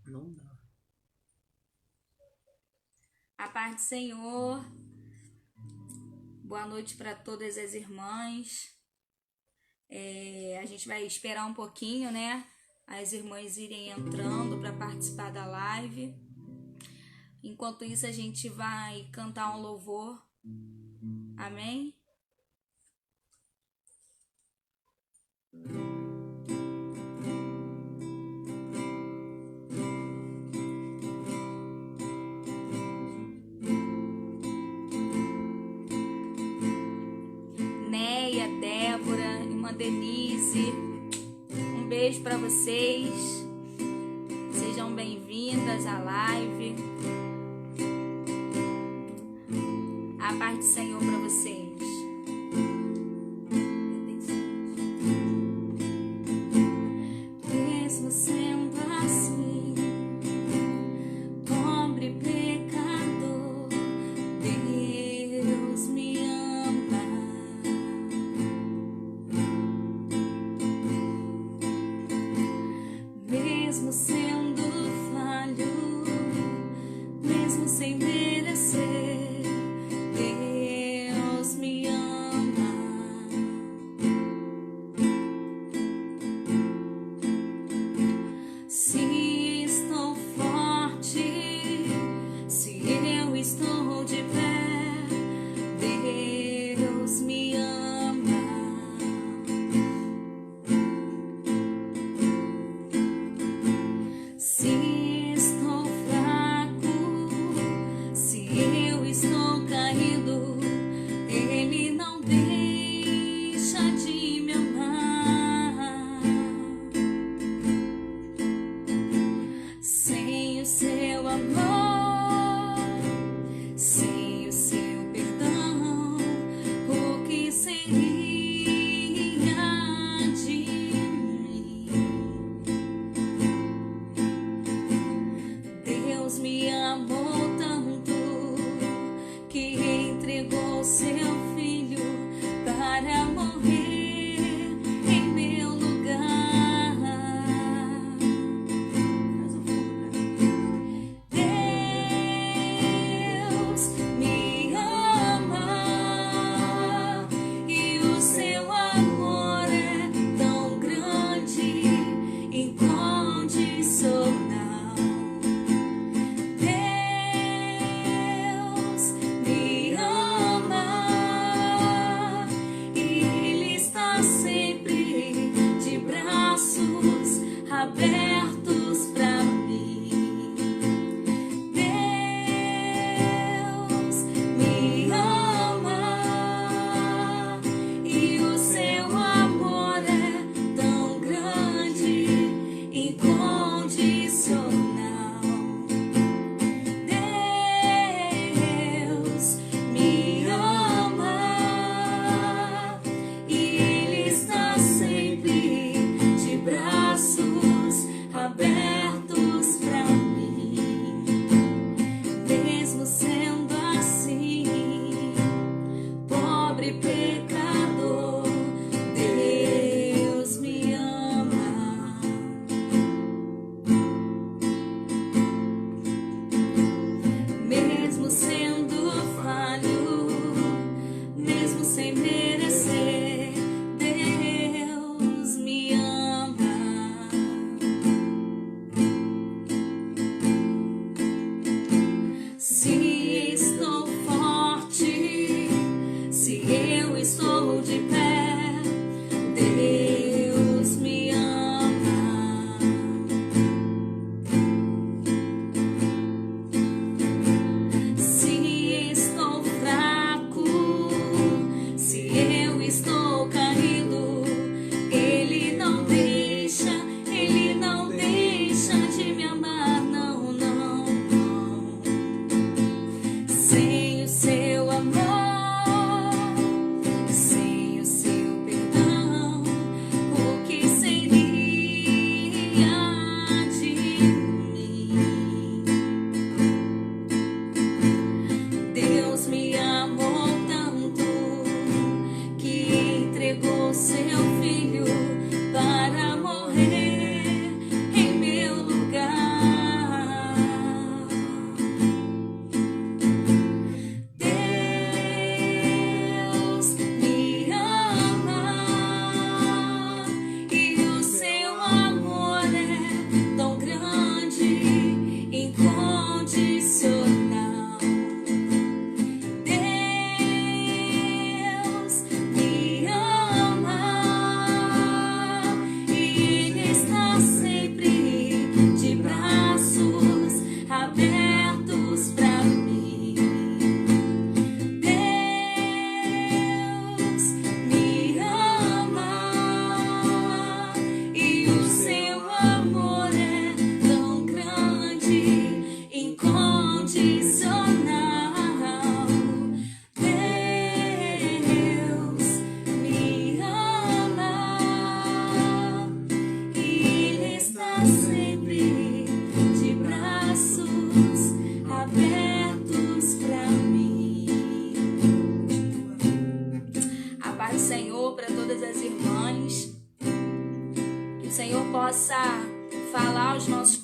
Não dá. A paz do Senhor. Boa noite para todas as irmãs. A gente vai esperar um pouquinho, né? As irmãs irem entrando para participar da live. Enquanto isso, a gente vai cantar um louvor. Amém? Neia, Débora, irmã Denise, um beijo para vocês. Sejam bem-vindas à live. A paz do Senhor para vocês. Mesmo sendo assim, pobre pecador, Deus me ama. Mesmo sendo falho, mesmo sem merecer, Deus me ama. Se estou forte, se eu estou de pé, Deus me ama. Se estou fraco,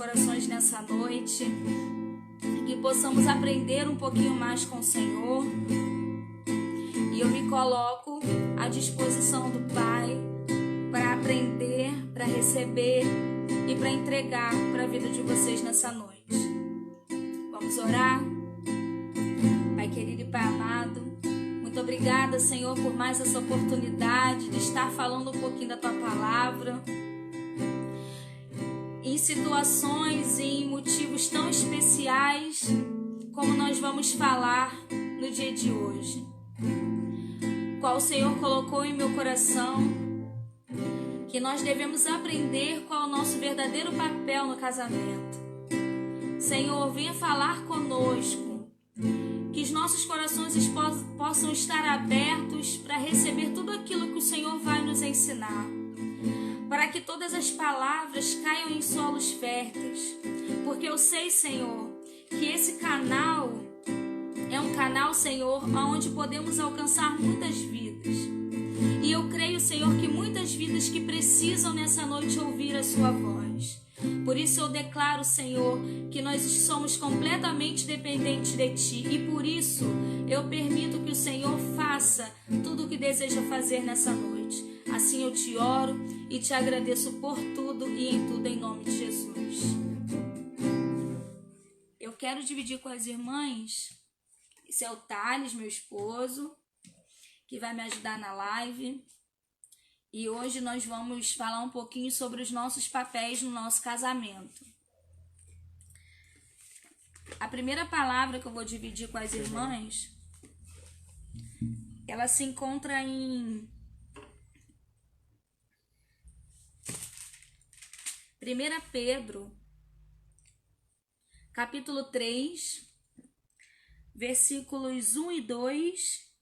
corações nessa noite, que possamos aprender um pouquinho mais com o Senhor. E eu me coloco à disposição do Pai para aprender, para receber e para entregar para a vida de vocês nessa noite. Vamos orar? Pai querido e Pai amado, muito obrigada, Senhor, por mais essa oportunidade de estar falando um pouquinho da Tua Palavra, em situações e em motivos tão especiais como nós vamos falar no dia de hoje. Qual o Senhor colocou em meu coração, que nós devemos aprender qual é o nosso verdadeiro papel no casamento. Senhor, venha falar conosco, que os nossos corações possam estar abertos para receber tudo aquilo que o Senhor vai nos ensinar, para que todas as palavras caiam em solos férteis, porque eu sei, Senhor, que esse canal é um canal, Senhor, onde podemos alcançar muitas vidas. E eu creio, Senhor, que muitas vidas que precisam nessa noite ouvir a Sua voz. Por isso eu declaro, Senhor, que nós somos completamente dependentes de Ti. E por isso eu permito que o Senhor faça tudo o que deseja fazer nessa noite. Assim eu te oro e te agradeço por tudo e em tudo, em nome de Jesus. Eu quero dividir com as irmãs. Esse é o Thales, meu esposo, que vai me ajudar na live. E hoje nós vamos falar um pouquinho sobre os nossos papéis no nosso casamento. A primeira palavra que eu vou dividir com as irmãs, ela se encontra em 1 Pedro, capítulo 3, versículos 1 e 2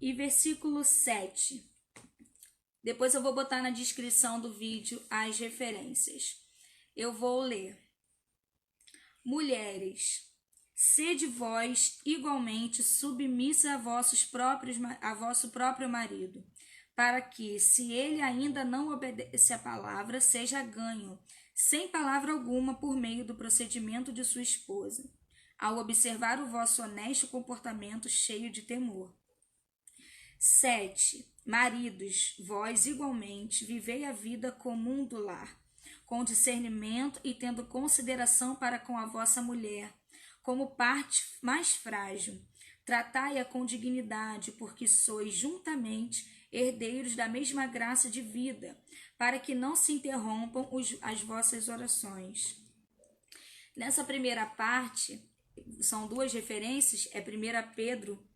e versículo 7. Depois eu vou botar na descrição do vídeo as referências. Eu vou ler. Mulheres, sede vós igualmente submissa a vosso próprio marido, para que, se ele ainda não obedece à palavra, seja ganho, sem palavra alguma, por meio do procedimento de sua esposa, ao observar o vosso honesto comportamento cheio de temor. 7. Maridos, vós igualmente vivei a vida comum do lar, com discernimento e tendo consideração para com a vossa mulher, como parte mais frágil. Tratai-a com dignidade, porque sois juntamente herdeiros da mesma graça de vida, para que não se interrompam as vossas orações. Nessa primeira parte, são duas referências, é 1 Pedro,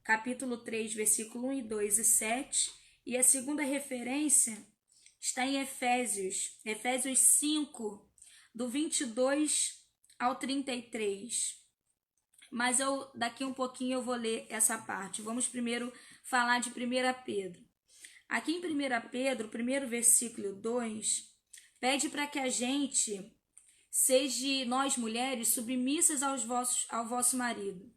capítulo 3, versículo 1 e 2 e 7, e a segunda referência está em Efésios 5, do 22 ao 33. Mas daqui um pouquinho eu vou ler essa parte. Vamos primeiro falar de 1 Pedro. Aqui em 1 Pedro, primeiro versículo 2, pede para que a gente seja, nós mulheres, submissas ao vosso marido.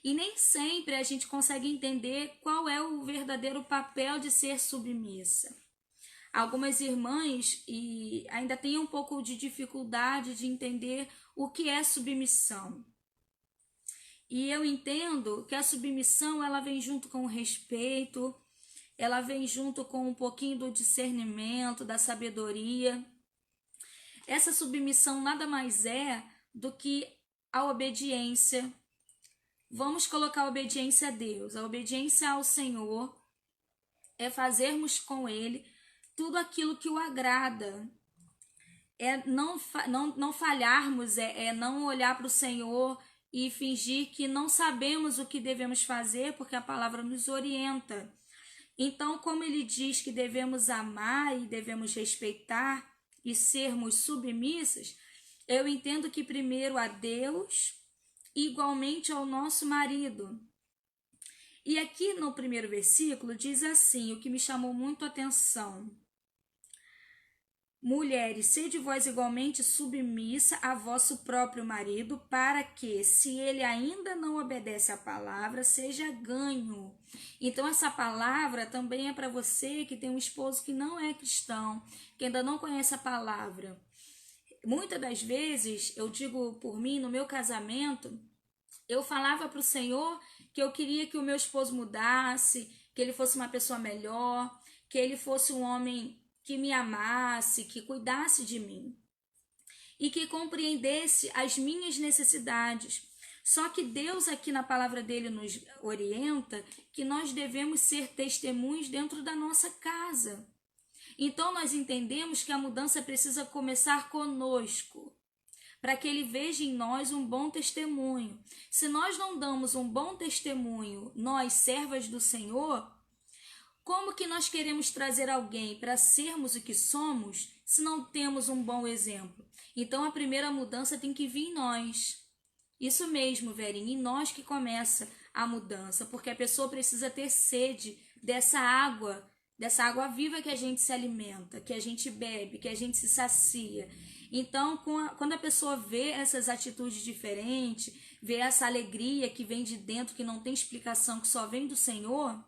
E nem sempre a gente consegue entender qual é o verdadeiro papel de ser submissa. Algumas irmãs ainda têm um pouco de dificuldade de entender o que é submissão. E eu entendo que a submissão, ela vem junto com o respeito, ela vem junto com um pouquinho do discernimento, da sabedoria. Essa submissão nada mais é do que a obediência. Vamos colocar a obediência a Deus. A obediência ao Senhor é fazermos com Ele tudo aquilo que o agrada. É não falharmos, é não olhar para o Senhor e fingir que não sabemos o que devemos fazer, porque a palavra nos orienta. Então, como ele diz que devemos amar e devemos respeitar e sermos submissas, eu entendo que primeiro a Deus, igualmente ao nosso marido. E aqui no primeiro versículo diz assim, o que me chamou muito a atenção: mulheres, sede vós igualmente submissa a vosso próprio marido, para que, se ele ainda não obedece à palavra, seja ganho. Então essa palavra também é para você que tem um esposo que não é cristão, que ainda não conhece a palavra. muitas das vezes, eu digo por mim, no meu casamento, eu falava para o Senhor que eu queria que o meu esposo mudasse, que ele fosse uma pessoa melhor, que ele fosse um homem que me amasse, que cuidasse de mim e que compreendesse as minhas necessidades. Só que Deus aqui na palavra dele nos orienta que nós devemos ser testemunhos dentro da nossa casa. Então nós entendemos que a mudança precisa começar conosco, para que ele veja em nós um bom testemunho. Se nós não damos um bom testemunho, nós, servas do Senhor, como que nós queremos trazer alguém para sermos o que somos se não temos um bom exemplo? Então a primeira mudança tem que vir em nós. Isso mesmo, Verinha, em nós que começa a mudança, porque a pessoa precisa ter sede dessa água viva que a gente se alimenta, que a gente bebe, que a gente se sacia. Então, quando a pessoa vê essas atitudes diferentes, vê essa alegria que vem de dentro, que não tem explicação, que só vem do Senhor,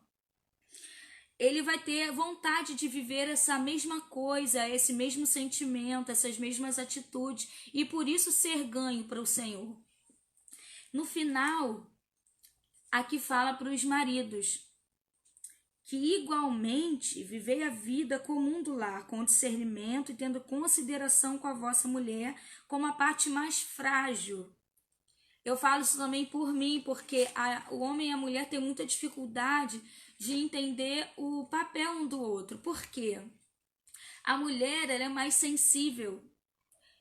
ele vai ter vontade de viver essa mesma coisa, esse mesmo sentimento, essas mesmas atitudes, e por isso ser ganho para o Senhor. No final, aqui fala para os maridos que igualmente vivei a vida comum do lar, com discernimento e tendo consideração com a vossa mulher como a parte mais frágil. Eu falo isso também por mim, porque o homem e a mulher têm muita dificuldade de entender o papel um do outro. Por quê? A mulher, ela é mais sensível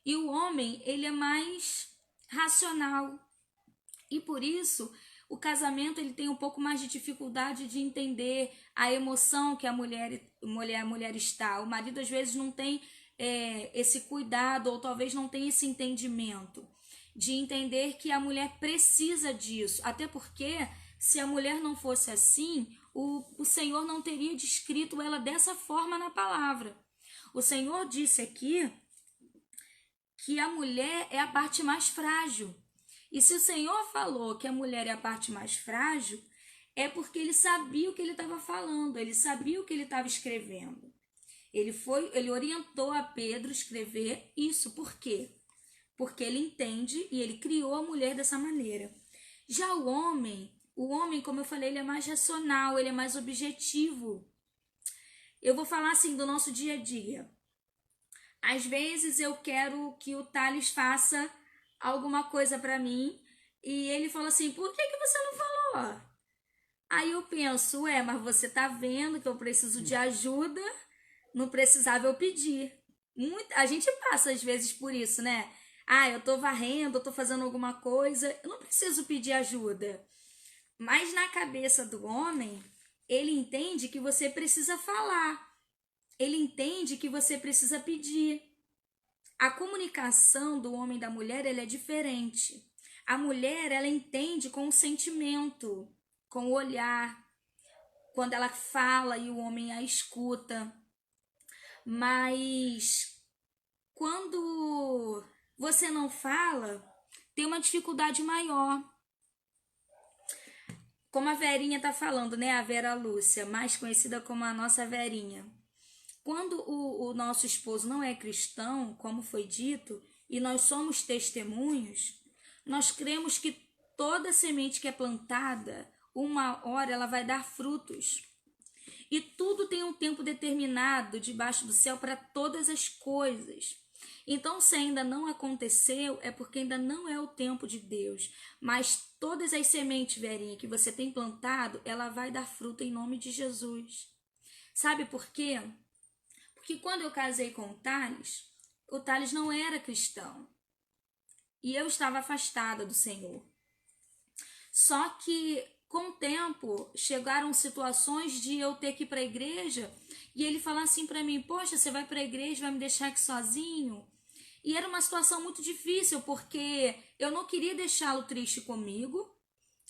e o homem, ele é mais racional. E por isso, o casamento ele tem um pouco mais de dificuldade de entender a emoção que a mulher está. O marido às vezes não tem esse cuidado ou talvez não tenha esse entendimento de entender que a mulher precisa disso. Até porque se a mulher não fosse assim, o Senhor não teria descrito ela dessa forma na palavra. O Senhor disse aqui que a mulher é a parte mais frágil. E se o Senhor falou que a mulher é a parte mais frágil, é porque ele sabia o que ele estava falando, ele sabia o que ele estava escrevendo. Ele orientou a Pedro a escrever isso. Por quê? Porque ele entende e ele criou a mulher dessa maneira. Já o homem, como eu falei, ele é mais racional, ele é mais objetivo. Eu vou falar assim do nosso dia a dia. Às vezes eu quero que o Thales faça alguma coisa para mim e ele fala assim, por que você não falou? Aí eu penso, mas você tá vendo que eu preciso de ajuda, não precisava eu pedir. A gente passa às vezes por isso, né? Eu tô varrendo, eu tô fazendo alguma coisa, eu não preciso pedir ajuda. Mas na cabeça do homem, ele entende que você precisa falar. Ele entende que você precisa pedir. A comunicação do homem e da mulher, ela é diferente. A mulher, ela entende com o sentimento, com o olhar, quando ela fala e o homem a escuta. Mas quando você não fala, tem uma dificuldade maior. Como a Verinha tá falando, né? A Vera Lúcia, mais conhecida como a nossa Verinha. Quando o nosso esposo não é cristão, como foi dito, e nós somos testemunhos, nós cremos que toda semente que é plantada, uma hora ela vai dar frutos. E tudo tem um tempo determinado debaixo do céu para todas as coisas. Então, se ainda não aconteceu, é porque ainda não é o tempo de Deus. Mas todas as sementes, Verinha, que você tem plantado, ela vai dar fruto em nome de Jesus. Sabe por quê? Porque quando eu casei com o Thales não era cristão. E eu estava afastada do Senhor. Só que, com o tempo, chegaram situações de eu ter que ir para a igreja e ele falar assim para mim, poxa, você vai para a igreja, vai me deixar aqui sozinho? E era uma situação muito difícil, porque eu não queria deixá-lo triste comigo,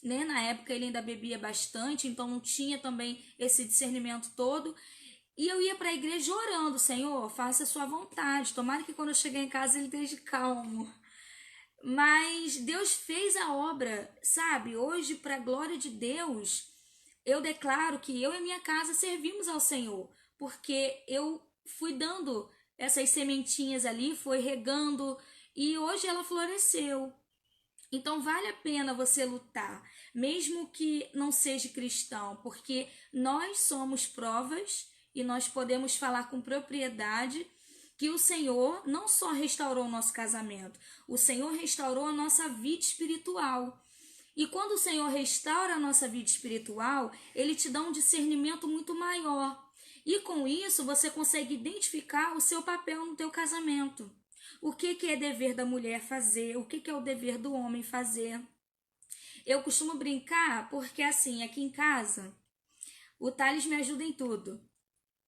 né? Na época ele ainda bebia bastante, então não tinha também esse discernimento todo. E eu ia para a igreja orando, Senhor, faça a sua vontade. Tomara que quando eu chegar em casa ele esteja calmo. Mas Deus fez a obra, sabe? Hoje, para a glória de Deus, eu declaro que eu e minha casa servimos ao Senhor. Porque eu fui dando essas sementinhas ali, foi regando e hoje ela floresceu. Então vale a pena você lutar, mesmo que não seja cristão, porque nós somos provas e nós podemos falar com propriedade que o Senhor não só restaurou o nosso casamento, o Senhor restaurou a nossa vida espiritual. E quando o Senhor restaura a nossa vida espiritual, Ele te dá um discernimento muito maior. E com isso você consegue identificar o seu papel no teu casamento. O que é dever da mulher fazer? O que é o dever do homem fazer? Eu costumo brincar porque assim, aqui em casa, o Thales me ajuda em tudo.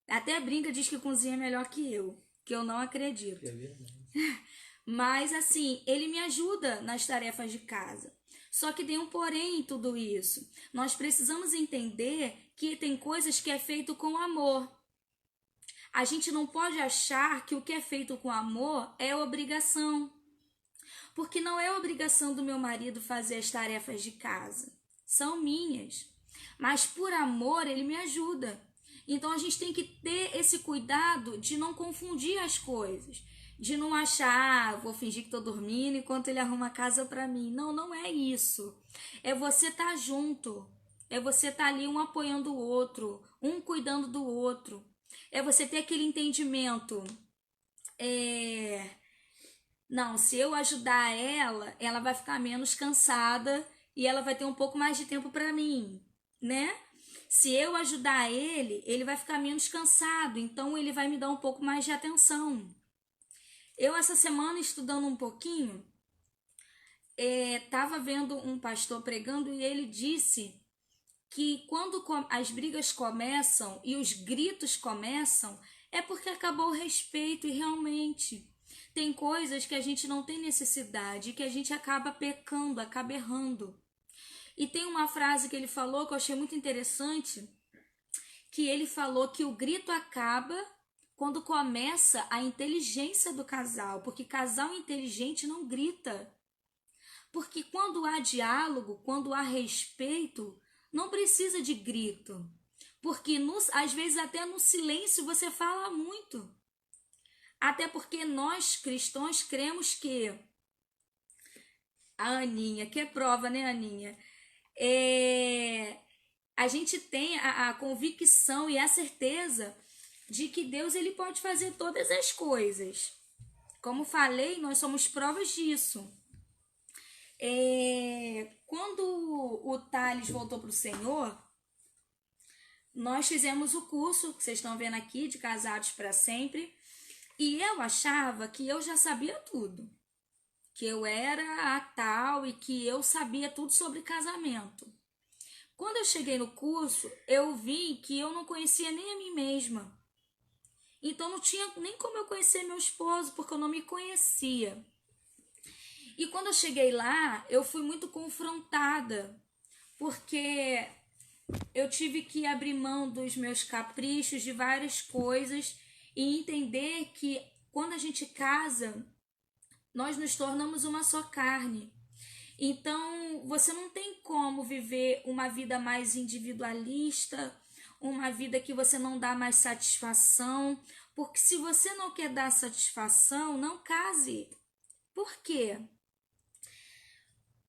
Até brinca, diz que cozinha melhor que eu não acredito. É verdade. Mas assim, ele me ajuda nas tarefas de casa. Só que tem um porém em tudo isso. Nós precisamos entender que tem coisas que é feito com amor. A gente não pode achar que o que é feito com amor é obrigação. Porque não é obrigação do meu marido fazer as tarefas de casa. São minhas. Mas por amor ele me ajuda. Então a gente tem que ter esse cuidado de não confundir as coisas. De não achar, vou fingir que estou dormindo enquanto ele arruma a casa para mim. Não, não é isso. É você estar junto. É você estar ali um apoiando o outro, um cuidando do outro. É você ter aquele entendimento. Não, se eu ajudar ela, ela vai ficar menos cansada e ela vai ter um pouco mais de tempo para mim, né? Se eu ajudar ele, ele vai ficar menos cansado, então ele vai me dar um pouco mais de atenção. Eu, essa semana, estudando um pouquinho, estava vendo um pastor pregando e ele disse que quando as brigas começam e os gritos começam, é porque acabou o respeito e realmente tem coisas que a gente não tem necessidade, que a gente acaba pecando, acaba errando. E tem uma frase que ele falou que eu achei muito interessante, que ele falou que o grito acaba quando começa a inteligência do casal, porque casal inteligente não grita. Porque quando há diálogo, quando há respeito, não precisa de grito. Porque às vezes até no silêncio você fala muito. Até porque nós cristãos cremos que a Aninha, que é prova, né, Aninha? A gente tem a convicção e a certeza de que Deus ele pode fazer todas as coisas. Como falei, nós somos provas disso. Quando o Thales voltou para o Senhor, nós fizemos o curso que vocês estão vendo aqui de Casados para Sempre. E eu achava que eu já sabia tudo. Que eu era a tal e que eu sabia tudo sobre casamento. Quando eu cheguei no curso, eu vi que eu não conhecia nem a mim mesma. Então não tinha nem como eu conhecer meu esposo, porque eu não me conhecia. E quando eu cheguei lá, eu fui muito confrontada, porque eu tive que abrir mão dos meus caprichos, de várias coisas, e entender que quando a gente casa, nós nos tornamos uma só carne. Então, você não tem como viver uma vida mais individualista, uma vida que você não dá mais satisfação, porque se você não quer dar satisfação, não case. Por quê?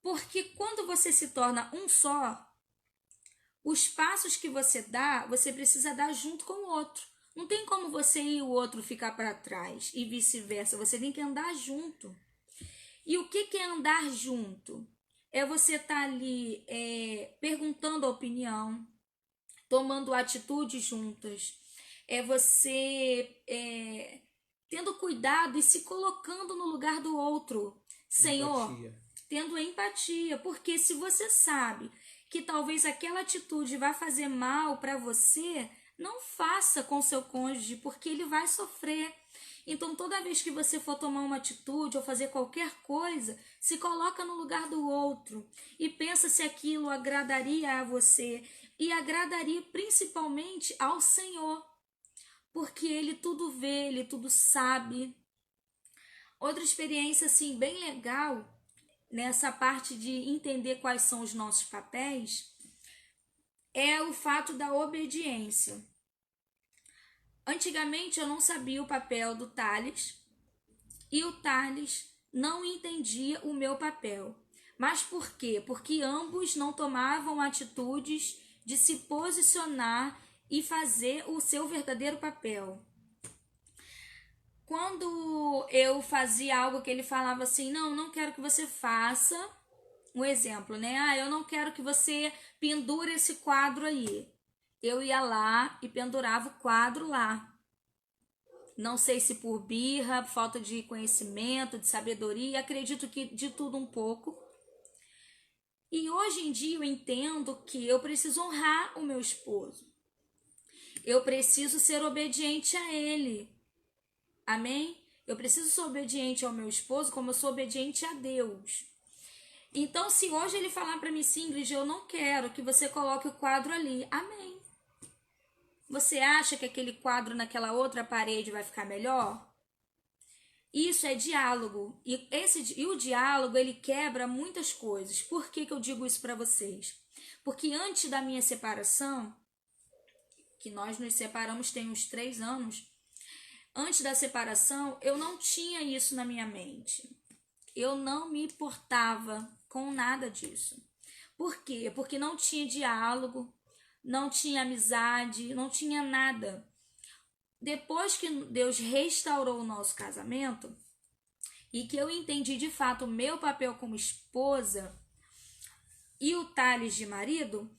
Porque quando você se torna um só, os passos que você dá, você precisa dar junto com o outro. Não tem como você e o outro ficar para trás e vice-versa, você tem que andar junto. E o que é andar junto? É você estar ali perguntando a opinião, tomando atitude juntas. É você tendo cuidado e se colocando no lugar do outro. Senhor, tendo empatia. Porque se você sabe que talvez aquela atitude vai fazer mal para você, não faça com seu cônjuge, porque ele vai sofrer. Então, toda vez que você for tomar uma atitude ou fazer qualquer coisa, se coloca no lugar do outro e pensa se aquilo agradaria a você e agradaria principalmente ao Senhor, porque Ele tudo vê, Ele tudo sabe. Outra experiência assim bem legal nessa parte de entender quais são os nossos papéis é o fato da obediência. Antigamente eu não sabia o papel do Thales e o Thales não entendia o meu papel. Mas por quê? Porque ambos não tomavam atitudes de se posicionar e fazer o seu verdadeiro papel. Quando eu fazia algo que ele falava assim, não quero que você faça, um exemplo, né? Eu não quero que você pendure esse quadro aí. Eu ia lá e pendurava o quadro lá. Não sei se por birra, falta de conhecimento, de sabedoria, acredito que de tudo um pouco. E hoje em dia eu entendo que eu preciso honrar o meu esposo. Eu preciso ser obediente a ele. Amém? Eu preciso ser obediente ao meu esposo como eu sou obediente a Deus. Então, se hoje ele falar para mim, Ingrid, eu não quero que você coloque o quadro ali. Amém. Você acha que aquele quadro naquela outra parede vai ficar melhor? Isso é diálogo. E o diálogo, ele quebra muitas coisas. Por que eu digo isso para vocês? Porque antes da minha separação, que nós nos separamos tem uns 3 anos, antes da separação, eu não tinha isso na minha mente. Eu não me importava com nada disso. Por quê? Porque não tinha diálogo, não tinha amizade, não tinha nada. Depois que Deus restaurou o nosso casamento e que eu entendi de fato o meu papel como esposa e o Thales de marido,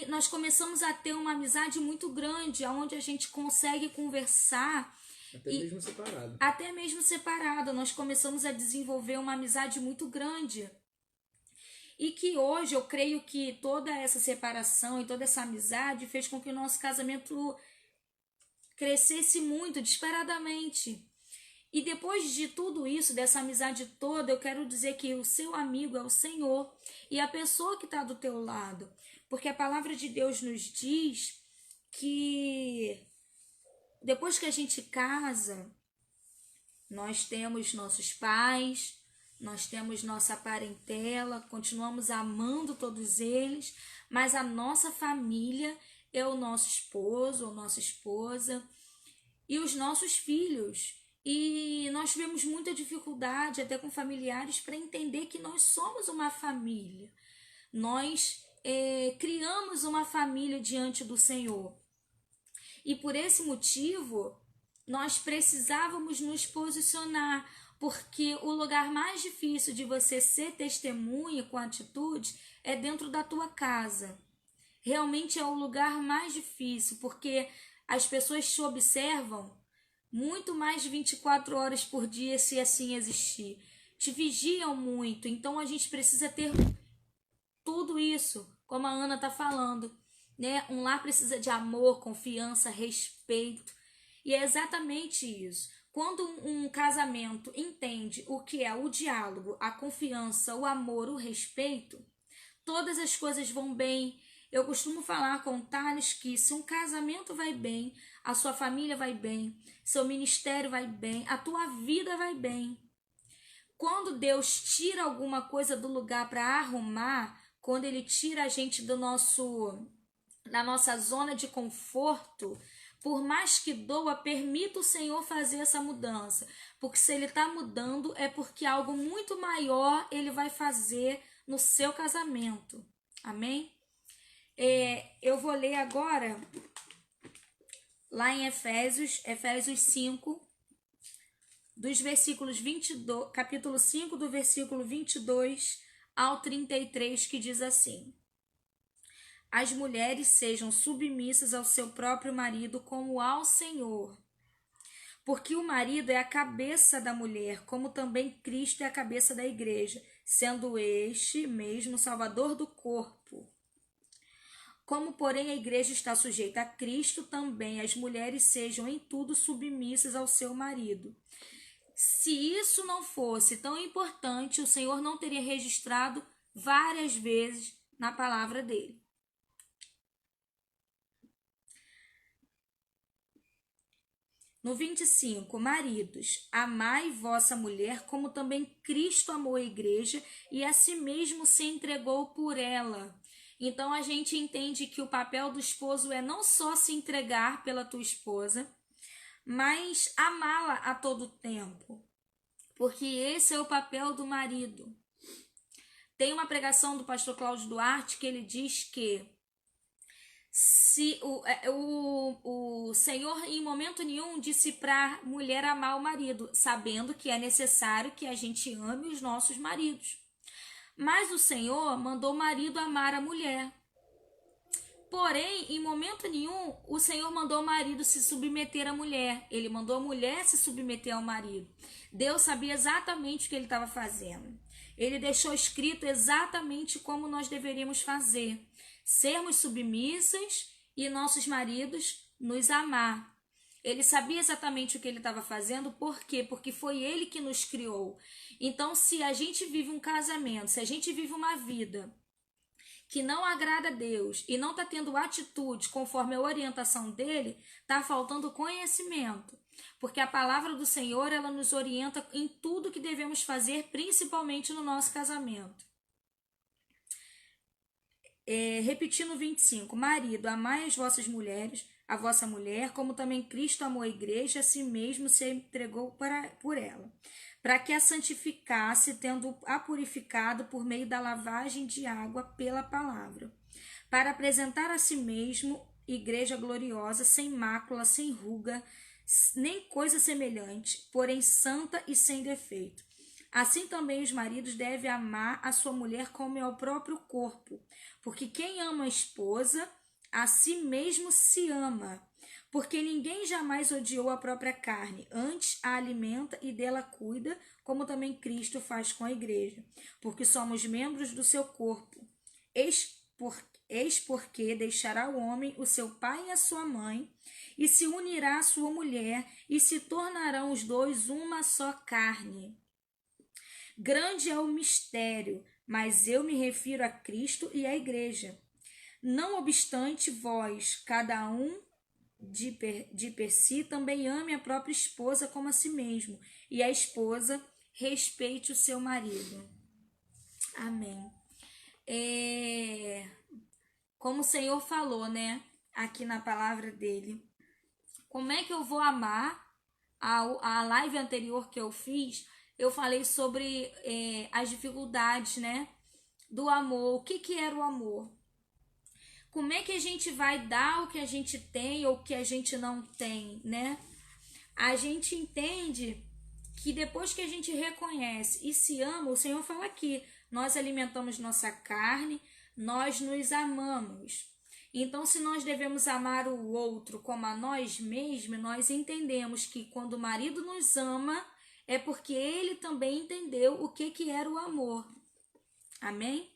nós começamos a ter uma amizade muito grande, onde a gente consegue conversar. Até mesmo separado, nós começamos a desenvolver uma amizade muito grande. E que hoje eu creio que toda essa separação e toda essa amizade fez com que o nosso casamento crescesse muito, disparadamente. E depois de tudo isso, dessa amizade toda, eu quero dizer que o seu amigo é o Senhor e a pessoa que está do teu lado. Porque a palavra de Deus nos diz que depois que a gente casa, nós temos nossos pais, nós temos nossa parentela, continuamos amando todos eles, mas a nossa família é o nosso esposo ou nossa esposa e os nossos filhos. E nós tivemos muita dificuldade até com familiares para entender que nós somos uma família. Nós criamos uma família diante do Senhor. E por esse motivo, nós precisávamos nos posicionar, porque o lugar mais difícil de você ser testemunha com atitude é dentro da tua casa. Realmente é o lugar mais difícil, porque as pessoas te observam muito mais de 24 horas por dia, se assim existir. Te vigiam muito, então a gente precisa ter tudo isso, como a Ana está falando, né? Um lar precisa de amor, confiança, respeito. E é exatamente isso. Quando um casamento entende o que é o diálogo, a confiança, o amor, o respeito, todas as coisas vão bem. Eu costumo falar com o Thales que se um casamento vai bem, a sua família vai bem, seu ministério vai bem, a tua vida vai bem. Quando Deus tira alguma coisa do lugar para arrumar, quando Ele tira a gente da nossa zona de conforto, por mais que doa, permita o Senhor fazer essa mudança. Porque se Ele está mudando, é porque algo muito maior Ele vai fazer no seu casamento. Amém? Eu vou ler agora, lá em Efésios 5, dos versículos 22, capítulo 5, do versículo 22 ao 33, que diz assim: As mulheres sejam submissas ao seu próprio marido como ao Senhor. Porque o marido é a cabeça da mulher, como também Cristo é a cabeça da igreja, sendo este mesmo Salvador do corpo. Como, porém, a igreja está sujeita a Cristo, também as mulheres sejam em tudo submissas ao seu marido. Se isso não fosse tão importante, o Senhor não teria registrado várias vezes na palavra dele. No 25, maridos, amai vossa mulher, como também Cristo amou a igreja e a si mesmo se entregou por ela. Então a gente entende que o papel do esposo é não só se entregar pela tua esposa, mas amá-la a todo tempo, porque esse é o papel do marido. Tem uma pregação do pastor Cláudio Duarte que ele diz que se o Senhor em momento nenhum disse para a mulher amar o marido, sabendo que é necessário que a gente ame os nossos maridos. Mas o Senhor mandou o marido amar a mulher. Porém, em momento nenhum, o Senhor mandou o marido se submeter à mulher. Ele mandou a mulher se submeter ao marido. Deus sabia exatamente o que ele estava fazendo. Ele deixou escrito exatamente como nós deveríamos fazer. Sermos submissas e nossos maridos nos amar. Ele sabia exatamente o que ele estava fazendo, por quê? Porque foi ele que nos criou. Então, se a gente vive um casamento, se a gente vive uma vida que não agrada a Deus e não está tendo atitude conforme a orientação dele, está faltando conhecimento. Porque a palavra do Senhor, ela nos orienta em tudo que devemos fazer, principalmente no nosso casamento. Repetindo 25, marido, amai as vossas mulheres, a vossa mulher, como também Cristo amou a igreja, a si mesmo se entregou por ela, para que a santificasse, tendo-a purificado por meio da lavagem de água pela palavra, para apresentar a si mesmo igreja gloriosa, sem mácula, sem ruga, nem coisa semelhante, porém santa e sem defeito. Assim também os maridos devem amar a sua mulher como ao próprio corpo, porque quem ama a esposa, a si mesmo se ama. Porque ninguém jamais odiou a própria carne, antes a alimenta e dela cuida, como também Cristo faz com a igreja, porque somos membros do seu corpo. Eis porque deixará o homem o seu pai e a sua mãe, e se unirá à sua mulher, e se tornarão os dois uma só carne. Grande é o mistério, mas eu me refiro a Cristo e à igreja. Não obstante, vós, cada um de per si, também ame a própria esposa como a si mesmo, e a esposa respeite o seu marido. Amém. Como o Senhor falou, né, aqui na palavra dele, como é que eu vou amar? A live anterior que eu fiz, eu falei sobre as dificuldades, né, do amor. O que era o amor? Como é que a gente vai dar o que a gente tem ou o que a gente não tem, né? A gente entende que depois que a gente reconhece e se ama, o Senhor fala aqui, nós alimentamos nossa carne, nós nos amamos. Então, se nós devemos amar o outro como a nós mesmos, nós entendemos que quando o marido nos ama, é porque ele também entendeu o que era o amor. Amém?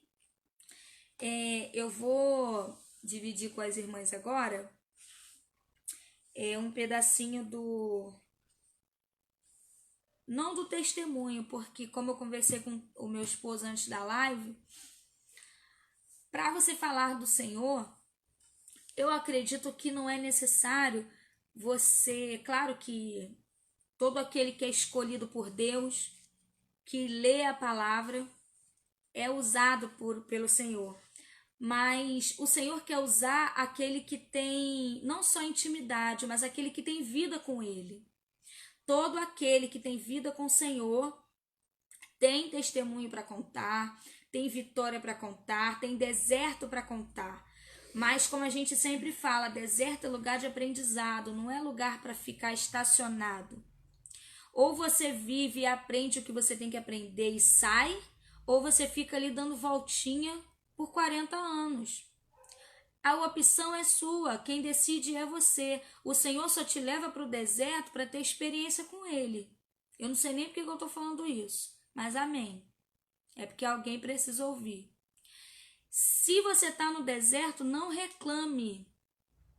Eu vou dividir com as irmãs agora um pedacinho não do testemunho, porque como eu conversei com o meu esposo antes da live, para você falar do Senhor, eu acredito que não é necessário você, claro que todo aquele que é escolhido por Deus, que lê a palavra, é usado pelo Senhor. Mas o Senhor quer usar aquele que tem não só intimidade, mas aquele que tem vida com Ele. Todo aquele que tem vida com o Senhor tem testemunho para contar, tem vitória para contar, tem deserto para contar. Mas como a gente sempre fala, deserto é lugar de aprendizado, não é lugar para ficar estacionado. Ou você vive e aprende o que você tem que aprender e sai, ou você fica ali dando voltinha por 40 anos. A opção é sua, quem decide é você. O Senhor só te leva para o deserto para ter experiência com Ele. Eu não sei nem porque eu estou falando isso, mas amém. É porque alguém precisa ouvir. Se você está no deserto, não reclame,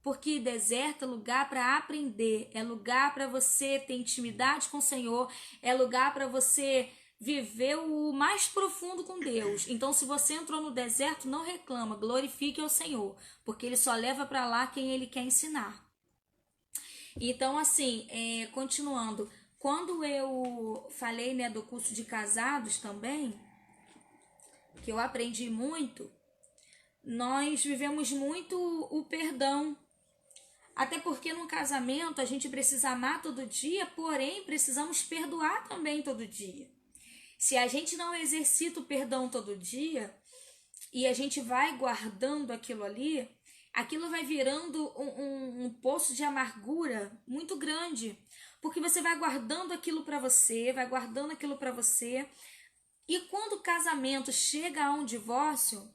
porque deserto é lugar para aprender, é lugar para você ter intimidade com o Senhor, é lugar para você viver o mais profundo com Deus. Então, se você entrou no deserto, não reclama, glorifique ao Senhor, porque Ele só leva para lá quem Ele quer ensinar. Então, assim, continuando, quando eu falei, né, do curso de casados também, que eu aprendi muito, nós vivemos muito o perdão. Até porque num casamento a gente precisa amar todo dia, porém precisamos perdoar também todo dia. Se a gente não exercita o perdão todo dia e a gente vai guardando aquilo ali, aquilo vai virando um poço de amargura muito grande. Porque você vai guardando aquilo para você, vai guardando aquilo para você. E quando o casamento chega a um divórcio,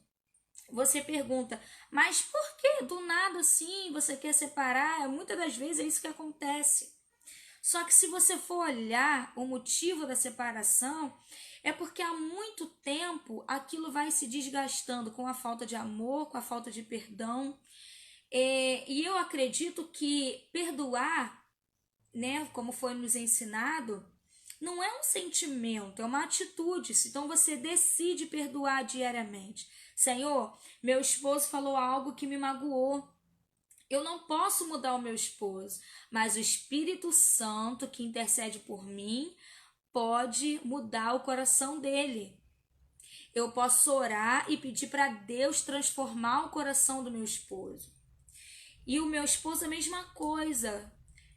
você pergunta, mas por que do nada assim você quer separar? Muitas das vezes é isso que acontece. Só que se você for olhar o motivo da separação, é porque há muito tempo aquilo vai se desgastando com a falta de amor, com a falta de perdão. E eu acredito que perdoar, né, como foi nos ensinado, não é um sentimento, é uma atitude. Então você decide perdoar diariamente. Senhor, meu esposo falou algo que me magoou. Eu não posso mudar o meu esposo, mas o Espírito Santo que intercede por mim pode mudar o coração dele. Eu posso orar e pedir para Deus transformar o coração do meu esposo. E o meu esposo a mesma coisa.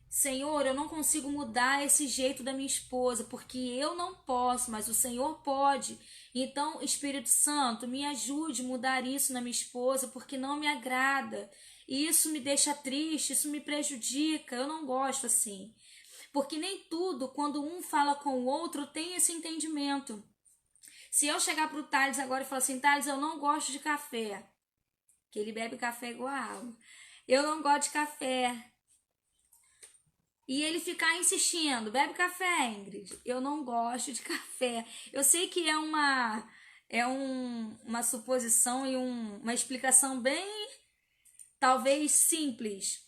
Senhor, eu não consigo mudar esse jeito da minha esposa, porque eu não posso, mas o Senhor pode. Então, Espírito Santo, me ajude a mudar isso na minha esposa, porque não me agrada. E isso me deixa triste, isso me prejudica, eu não gosto assim. Porque nem tudo, quando um fala com o outro, tem esse entendimento. Se eu chegar pro Thales agora e falar assim, Thales, eu não gosto de café, que ele bebe café igual água. Eu não gosto de café. E ele ficar insistindo, bebe café, Ingrid. Eu não gosto de café. Eu sei que é uma suposição e uma explicação bem, talvez, simples.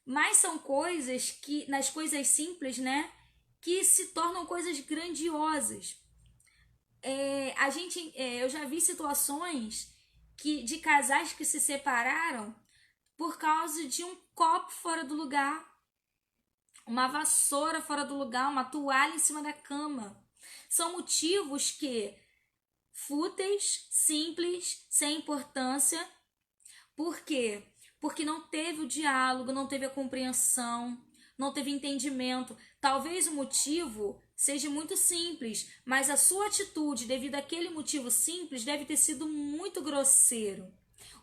Mas são coisas que, nas coisas simples, né, que se tornam coisas grandiosas. Eu já vi situações de casais que se separaram por causa de um copo fora do lugar, uma vassoura fora do lugar, uma toalha em cima da cama. São motivos fúteis, simples, sem importância. Por quê? Porque não teve o diálogo, não teve a compreensão, não teve entendimento. Talvez o motivo seja muito simples, mas a sua atitude, devido àquele motivo simples, deve ter sido muito grosseiro.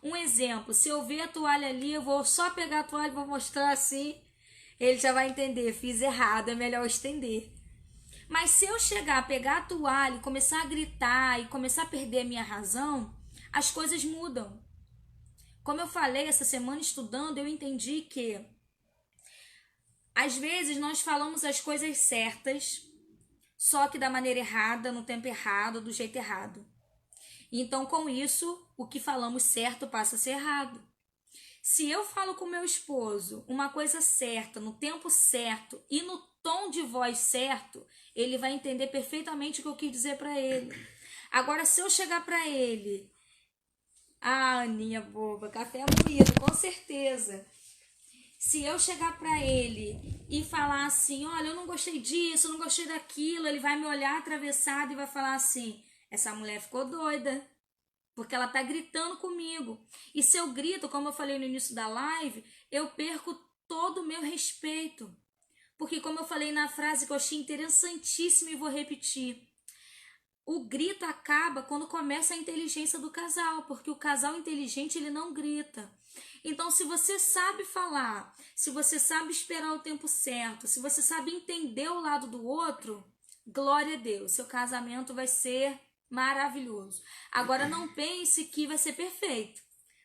Um exemplo, se eu ver a toalha ali, eu vou só pegar a toalha e vou mostrar assim, ele já vai entender, fiz errado, é melhor estender. Mas se eu chegar, pegar a toalha e começar a gritar e começar a perder a minha razão, as coisas mudam. Como eu falei essa semana estudando, eu entendi que às vezes nós falamos as coisas certas, só que da maneira errada, no tempo errado, do jeito errado. Então, com isso, o que falamos certo passa a ser errado. Se eu falo com meu esposo uma coisa certa, no tempo certo e no tom de voz certo, ele vai entender perfeitamente o que eu quis dizer para ele. Agora, se eu chegar para ele, Aninha boba, café moído, com certeza. Se eu chegar para ele e falar assim, olha, eu não gostei disso, eu não gostei daquilo, ele vai me olhar atravessado e vai falar assim, essa mulher ficou doida, porque ela tá gritando comigo. E se eu grito, como eu falei no início da live, eu perco todo o meu respeito. Porque como eu falei na frase que eu achei interessantíssima e vou repetir, o grito acaba quando começa a inteligência do casal, porque o casal inteligente ele não grita. Então, se você sabe falar, se você sabe esperar o tempo certo, se você sabe entender o lado do outro, glória a Deus, seu casamento vai ser maravilhoso. Agora, não pense que vai ser perfeito,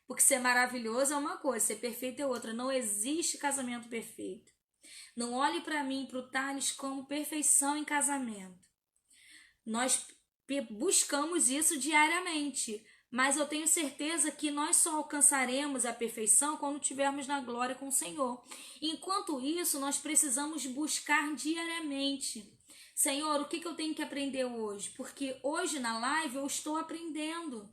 porque ser maravilhoso é uma coisa, ser perfeito é outra. Não existe casamento perfeito. Não olhe para mim, para o Thales, como perfeição em casamento. Nós buscamos isso diariamente, mas eu tenho certeza que nós só alcançaremos a perfeição quando estivermos na glória com o Senhor. Enquanto isso, nós precisamos buscar diariamente. Senhor, o que eu tenho que aprender hoje? Porque hoje na live eu estou aprendendo.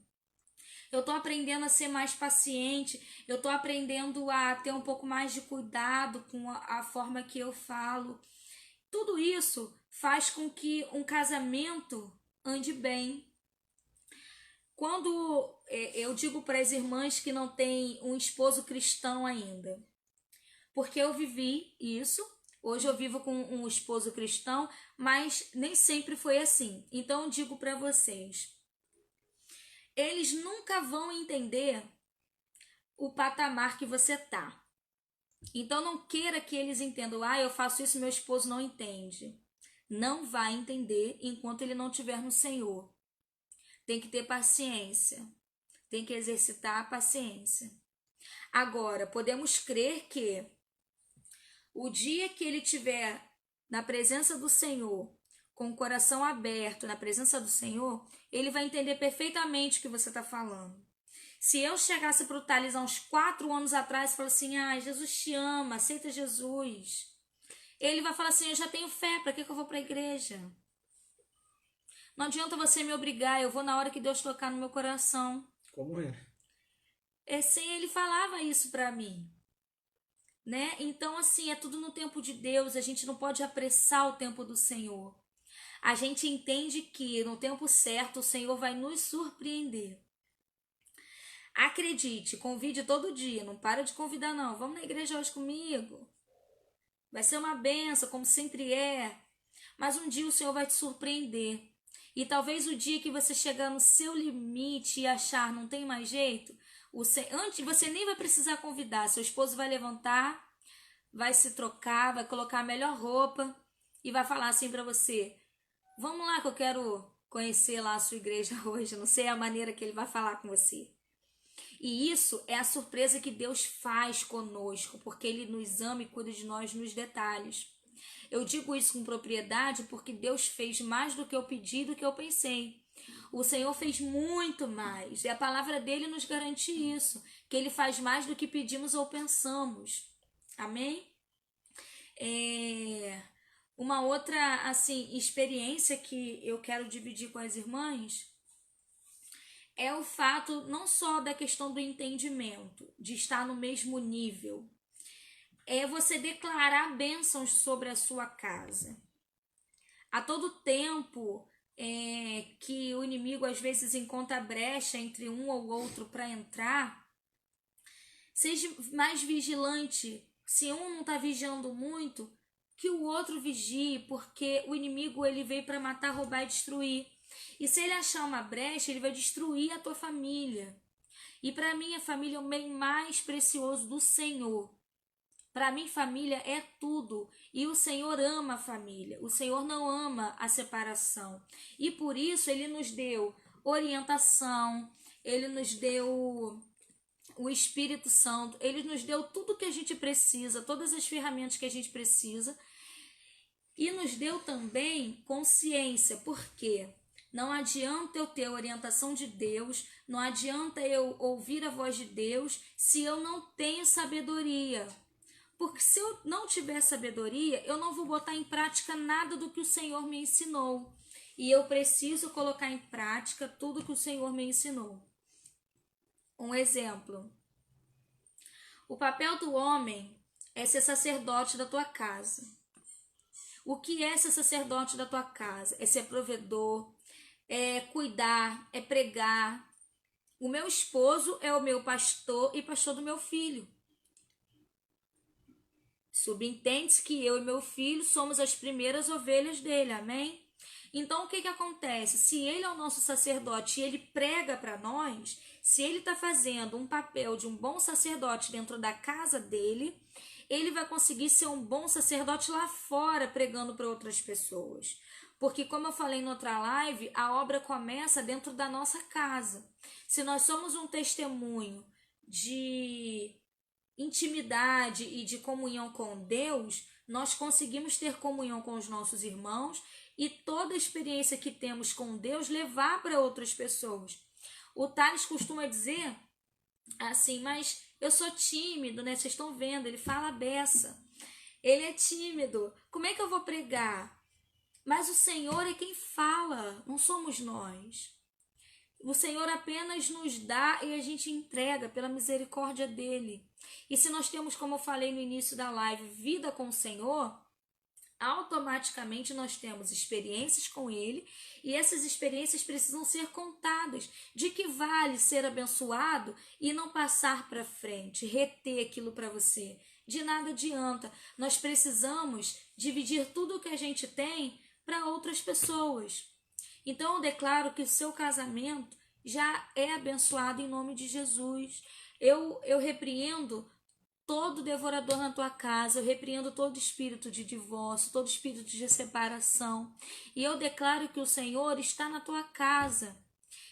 Eu estou aprendendo a ser mais paciente, eu estou aprendendo a ter um pouco mais de cuidado com a forma que eu falo. Tudo isso faz com que um casamento ande bem. Quando eu digo para as irmãs que não têm um esposo cristão ainda, porque eu vivi isso. Hoje eu vivo com um esposo cristão, mas nem sempre foi assim. Então eu digo para vocês, eles nunca vão entender o patamar que você tá. Então não queira que eles entendam, eu faço isso, meu esposo não entende. Não vai entender enquanto ele não estiver no Senhor. Tem que ter paciência. Tem que exercitar a paciência. Agora, podemos crer que o dia que ele estiver na presença do Senhor, com o coração aberto na presença do Senhor, ele vai entender perfeitamente o que você está falando. Se eu chegasse para o Thales há uns 4 anos atrás e falasse assim, Jesus te ama, aceita Jesus. Ele vai falar assim, eu já tenho fé, para que eu vou para a igreja? Não adianta você me obrigar, eu vou na hora que Deus tocar no meu coração. Como é? Ele falava isso para mim, né? Então, assim, é tudo no tempo de Deus, a gente não pode apressar o tempo do Senhor. A gente entende que no tempo certo o Senhor vai nos surpreender. Acredite, convide todo dia, não para de convidar não. Vamos na igreja hoje comigo. Vai ser uma benção, como sempre é. Mas um dia o Senhor vai te surpreender. E talvez o dia que você chegar no seu limite e achar não tem mais jeito, antes você nem vai precisar convidar. Seu esposo vai levantar, vai se trocar, vai colocar a melhor roupa e vai falar assim para você: vamos lá que eu quero conhecer lá a sua igreja hoje. Não sei a maneira que ele vai falar com você. E isso é a surpresa que Deus faz conosco, porque Ele nos ama e cuida de nós nos detalhes. Eu digo isso com propriedade porque Deus fez mais do que eu pedi, do que eu pensei. O Senhor fez muito mais, e a palavra dele nos garante isso, que Ele faz mais do que pedimos ou pensamos. Amém? Uma outra assim experiência que eu quero dividir com as irmãs é o fato não só da questão do entendimento, de estar no mesmo nível. É você declarar bênçãos sobre a sua casa. A todo tempo que o inimigo às vezes encontra brecha entre um ou outro para entrar, seja mais vigilante. Se um não está vigiando muito, que o outro vigie, porque o inimigo ele veio para matar, roubar e destruir. E se ele achar uma brecha, ele vai destruir a tua família. E para mim, a família é o bem mais precioso do Senhor. Para mim, família é tudo. E o Senhor ama a família. O Senhor não ama a separação. E por isso, Ele nos deu orientação. Ele nos deu o Espírito Santo. Ele nos deu tudo que a gente precisa. Todas as ferramentas que a gente precisa. E nos deu também consciência. Por quê? Não adianta eu ter a orientação de Deus, não adianta eu ouvir a voz de Deus se eu não tenho sabedoria. Porque se eu não tiver sabedoria, eu não vou botar em prática nada do que o Senhor me ensinou. E eu preciso colocar em prática tudo que o Senhor me ensinou. Um exemplo. O papel do homem é ser sacerdote da tua casa. O que é ser sacerdote da tua casa? É ser provedor, é cuidar, é pregar. O meu esposo é o meu pastor e pastor do meu filho. Subentende-se que eu e meu filho somos as primeiras ovelhas dele, amém? Então o que acontece? Se ele é o nosso sacerdote e ele prega para nós, se ele está fazendo um papel de um bom sacerdote dentro da casa dele, ele vai conseguir ser um bom sacerdote lá fora pregando para outras pessoas. Porque, como eu falei em outra live, a obra começa dentro da nossa casa. Se nós somos um testemunho de intimidade e de comunhão com Deus, nós conseguimos ter comunhão com os nossos irmãos e toda a experiência que temos com Deus levar para outras pessoas. O Thales costuma dizer assim, mas eu sou tímido, né? Vocês estão vendo, ele fala beça. Ele é tímido. Como é que eu vou pregar? Mas o Senhor é quem fala, não somos nós. O Senhor apenas nos dá e a gente entrega pela misericórdia dele. E se nós temos, como eu falei no início da live, vida com o Senhor, automaticamente nós temos experiências com ele e essas experiências precisam ser contadas. De que vale ser abençoado e não passar para frente, reter aquilo para você? de nada adianta. Nós precisamos dividir tudo o que a gente tem para outras pessoas. Então eu declaro que o seu casamento já é abençoado em nome de Jesus. Eu repreendo todo devorador na tua casa, eu repreendo todo espírito de divórcio, todo espírito de separação. E eu declaro que o Senhor está na tua casa.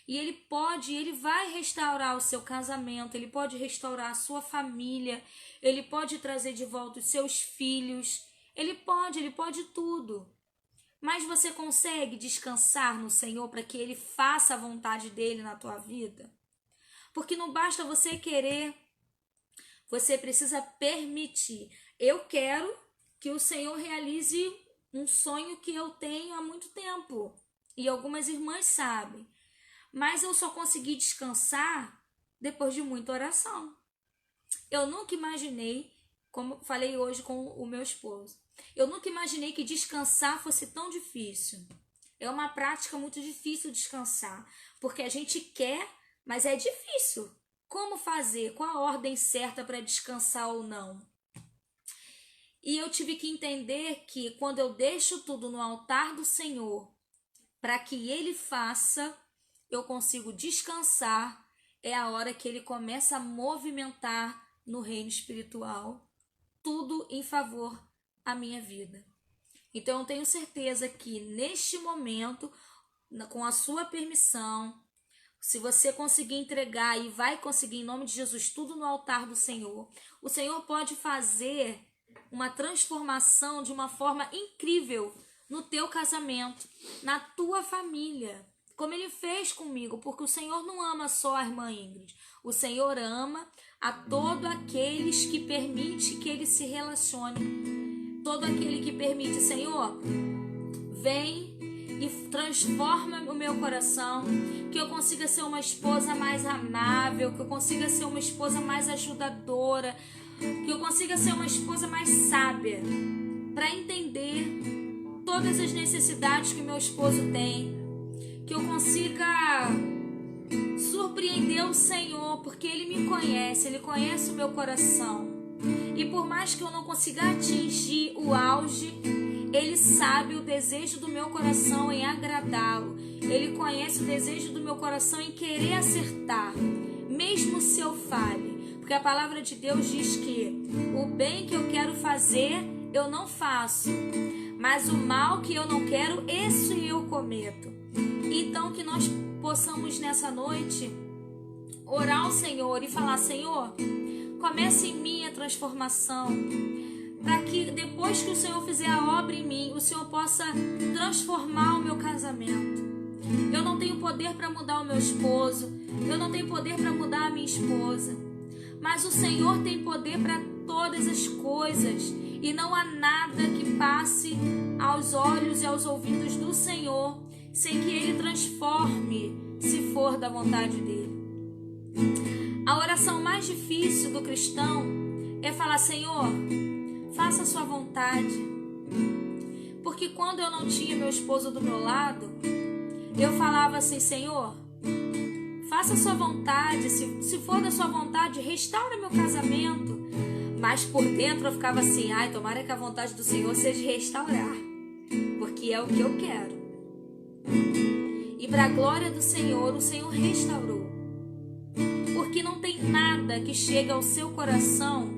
E Ele vai restaurar o seu casamento, Ele pode restaurar a sua família, Ele pode trazer de volta os seus filhos, Ele pode tudo. Mas você consegue descansar no Senhor para que Ele faça a vontade dEle na tua vida? Porque não basta você querer, você precisa permitir. Eu quero que o Senhor realize um sonho que eu tenho há muito tempo. E algumas irmãs sabem. Mas eu só consegui descansar depois de muita oração. Eu nunca imaginei, como falei hoje com o meu esposo, eu nunca imaginei que descansar fosse tão difícil. É uma prática muito difícil descansar, porque a gente quer, mas é difícil. Como fazer? Qual a ordem certa para descansar ou não? E eu tive que entender que quando eu deixo tudo no altar do Senhor, para que Ele faça, eu consigo descansar, é a hora que Ele começa a movimentar no reino espiritual, tudo em favor à minha vida. Então eu tenho certeza que neste momento, com a sua permissão, se você conseguir entregar e vai conseguir em nome de Jesus tudo no altar do Senhor, o Senhor pode fazer uma transformação de uma forma incrível no teu casamento, na tua família, como Ele fez comigo, porque o Senhor não ama só a irmã Ingrid, o Senhor ama a todos aqueles que permite que Ele se relacione, todo aquele que permite, Senhor, vem e transforma o meu coração, que eu consiga ser uma esposa mais amável, que eu consiga ser uma esposa mais ajudadora, que eu consiga ser uma esposa mais sábia, para entender todas as necessidades que meu esposo tem, que eu consiga surpreender o Senhor, porque Ele me conhece, Ele conhece o meu coração, e por mais que eu não consiga atingir o auge, Ele sabe o desejo do meu coração em agradá-lo. Ele conhece o desejo do meu coração em querer acertar, mesmo se eu falhe. Porque a palavra de Deus diz que o bem que eu quero fazer, eu não faço. Mas o mal que eu não quero, esse eu cometo. Então que nós possamos nessa noite orar ao Senhor e falar: Senhor, comece em mim a transformação, para que depois que o Senhor fizer a obra em mim, o Senhor possa transformar o meu casamento. Eu não tenho poder para mudar o meu esposo, eu não tenho poder para mudar a minha esposa, mas o Senhor tem poder para todas as coisas, e não há nada que passe aos olhos e aos ouvidos do Senhor sem que Ele transforme, se for da vontade dEle. A oração mais difícil do cristão é falar: Senhor, faça a sua vontade. Porque quando eu não tinha meu esposo do meu lado, eu falava assim: Senhor, faça a sua vontade. Se for da sua vontade, restaura meu casamento. Mas por dentro eu ficava assim: ai, tomara que a vontade do Senhor seja restaurar, porque é o que eu quero. E para a glória do Senhor, o Senhor restaurou. Porque não tem nada que chegue ao seu coração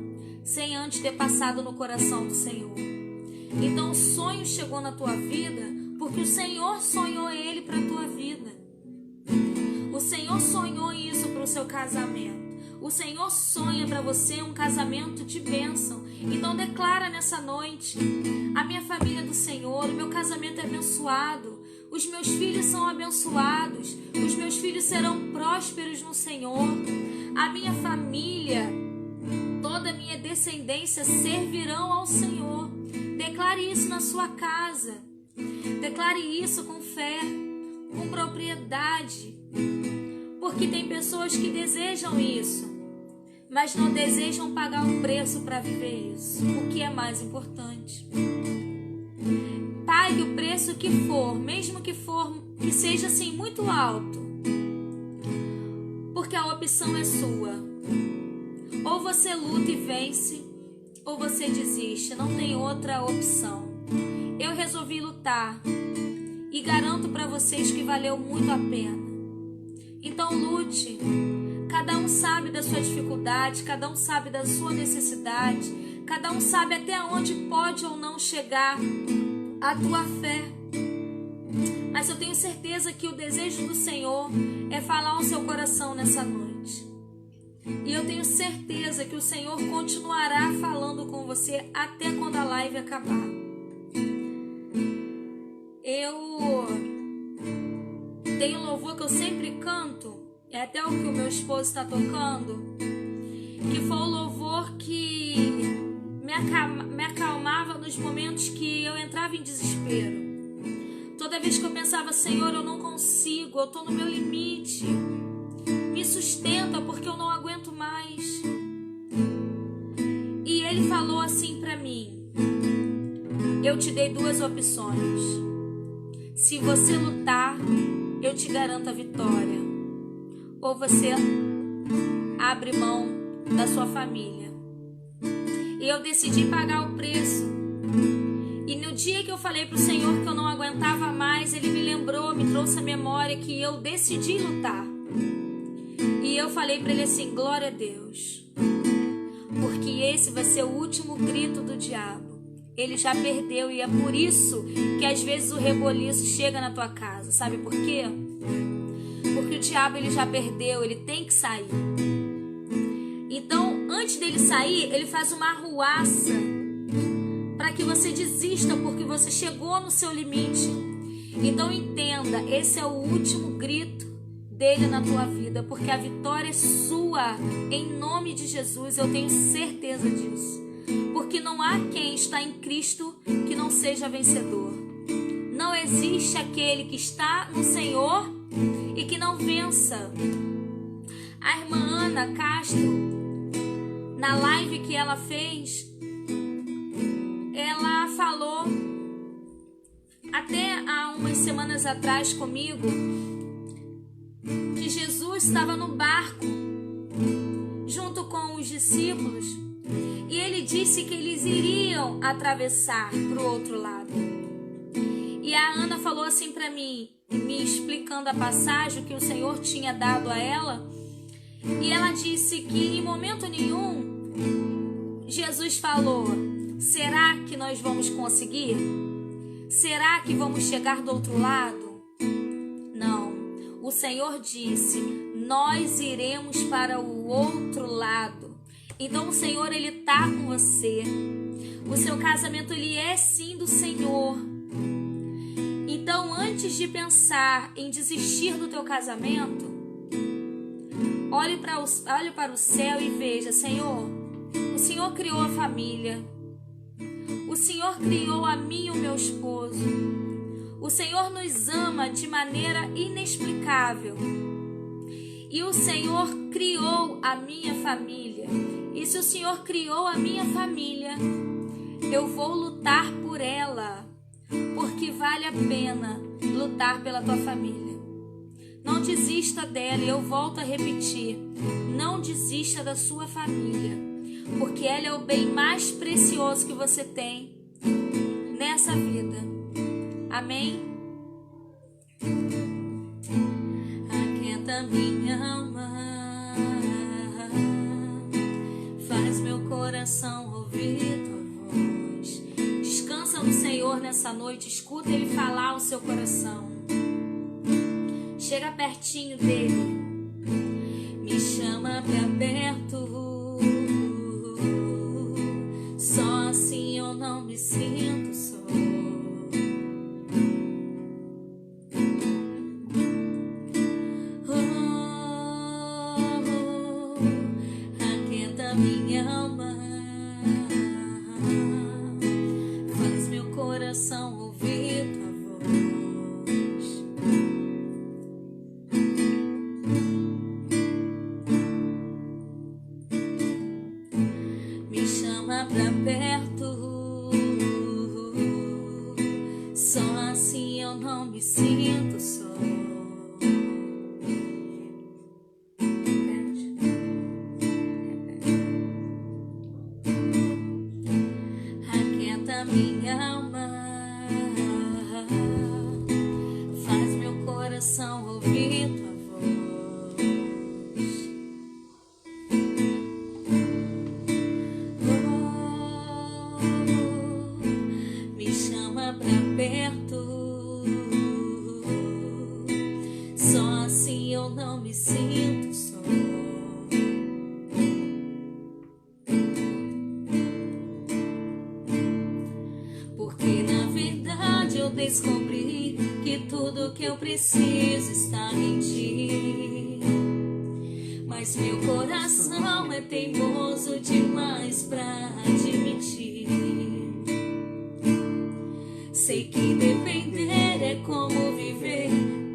sem antes ter passado no coração do Senhor. Então o sonho chegou na tua vida porque o Senhor sonhou ele para a tua vida. O Senhor sonhou isso para o seu casamento. O Senhor sonha para você um casamento de bênção. Então declara nessa noite: a minha família é do Senhor, o meu casamento é abençoado, os meus filhos são abençoados, os meus filhos serão prósperos no Senhor, a minha família, toda a minha descendência servirão ao Senhor. Declare isso na sua casa. Declare isso com fé, com propriedade. Porque tem pessoas que desejam isso, mas não desejam pagar o preço para viver isso. O que é mais importante? Pague o preço que for, mesmo que seja assim muito alto. Porque a opção é sua. Ou você luta e vence, ou você desiste, não tem outra opção. Eu resolvi lutar e garanto para vocês que valeu muito a pena. Então lute. Cada um sabe da sua dificuldade, cada um sabe da sua necessidade, cada um sabe até onde pode ou não chegar a tua fé. Mas eu tenho certeza que o desejo do Senhor é falar ao seu coração nessa noite. E eu tenho certeza que o Senhor continuará falando com você até quando a live acabar. Eu tenho um louvor que eu sempre canto, é até o que o meu esposo está tocando, que foi o louvor que me acalmava nos momentos que eu entrava em desespero. Toda vez que eu pensava, Senhor, eu não consigo, eu estou no meu limite, me sustenta porque eu não aguento mais. E ele falou assim para mim: eu te dei duas opções. Se você lutar, eu te garanto a vitória. Ou você abre mão da sua família. E eu decidi pagar o preço. E no dia que eu falei para o Senhor que eu não aguentava mais, Ele me lembrou, me trouxe a memória que eu decidi lutar. E eu falei para Ele assim: glória a Deus, porque esse vai ser o último grito do diabo. Ele já perdeu e é por isso que às vezes o reboliço chega na tua casa. Sabe por quê? Porque o diabo ele já perdeu, ele tem que sair. Então, antes dele sair, ele faz uma arruaça para que você desista, porque você chegou no seu limite. Então entenda, esse é o último grito dele na tua vida, porque a vitória é sua, em nome de Jesus, eu tenho certeza disso. Porque não há quem está em Cristo que não seja vencedor. Não existe aquele que está no Senhor e que não vença. A irmã Ana Castro, na live que ela fez, ela falou até há umas semanas atrás comigo que Jesus estava no barco junto com os discípulos e ele disse que eles iriam atravessar para o outro lado. E a Ana falou assim para mim, me explicando a passagem que o Senhor tinha dado a ela, e ela disse que em momento nenhum Jesus falou: será que nós vamos conseguir? Será que vamos chegar do outro lado? Não. O Senhor disse: nós iremos para o outro lado. Então o Senhor, Ele está com você. O seu casamento, ele é sim do Senhor. Então, antes de pensar em desistir do teu casamento, olhe para o céu e veja: Senhor, o Senhor criou a família. O Senhor criou a mim e o meu esposo. O Senhor nos ama de maneira inexplicável. E o Senhor criou a minha família. E se o Senhor criou a minha família, eu vou lutar por ela, porque vale a pena lutar pela tua família. Não desista dela, e eu volto a repetir: não desista da sua família, porque ela é o bem mais precioso que você tem nessa vida. Amém? Aquieta minha alma, faz meu coração ouvir tua voz. Descansa no Senhor nessa noite, escuta Ele falar ao seu coração. Chega pertinho dele, me chama pra perto. Só assim eu não me sinto só. Aquieta minha alma, faz meu coração ouvir tua voz. Me chama pra perto, só assim eu não me sinto só. alma, faz meu coração ouvir tua voz. Me chama pra perto, só assim eu não me sinto só. Porque na verdade eu descobri que tudo que eu preciso está em ti. Mas meu coração é teimoso demais pra admitir. Sei que depender é como viver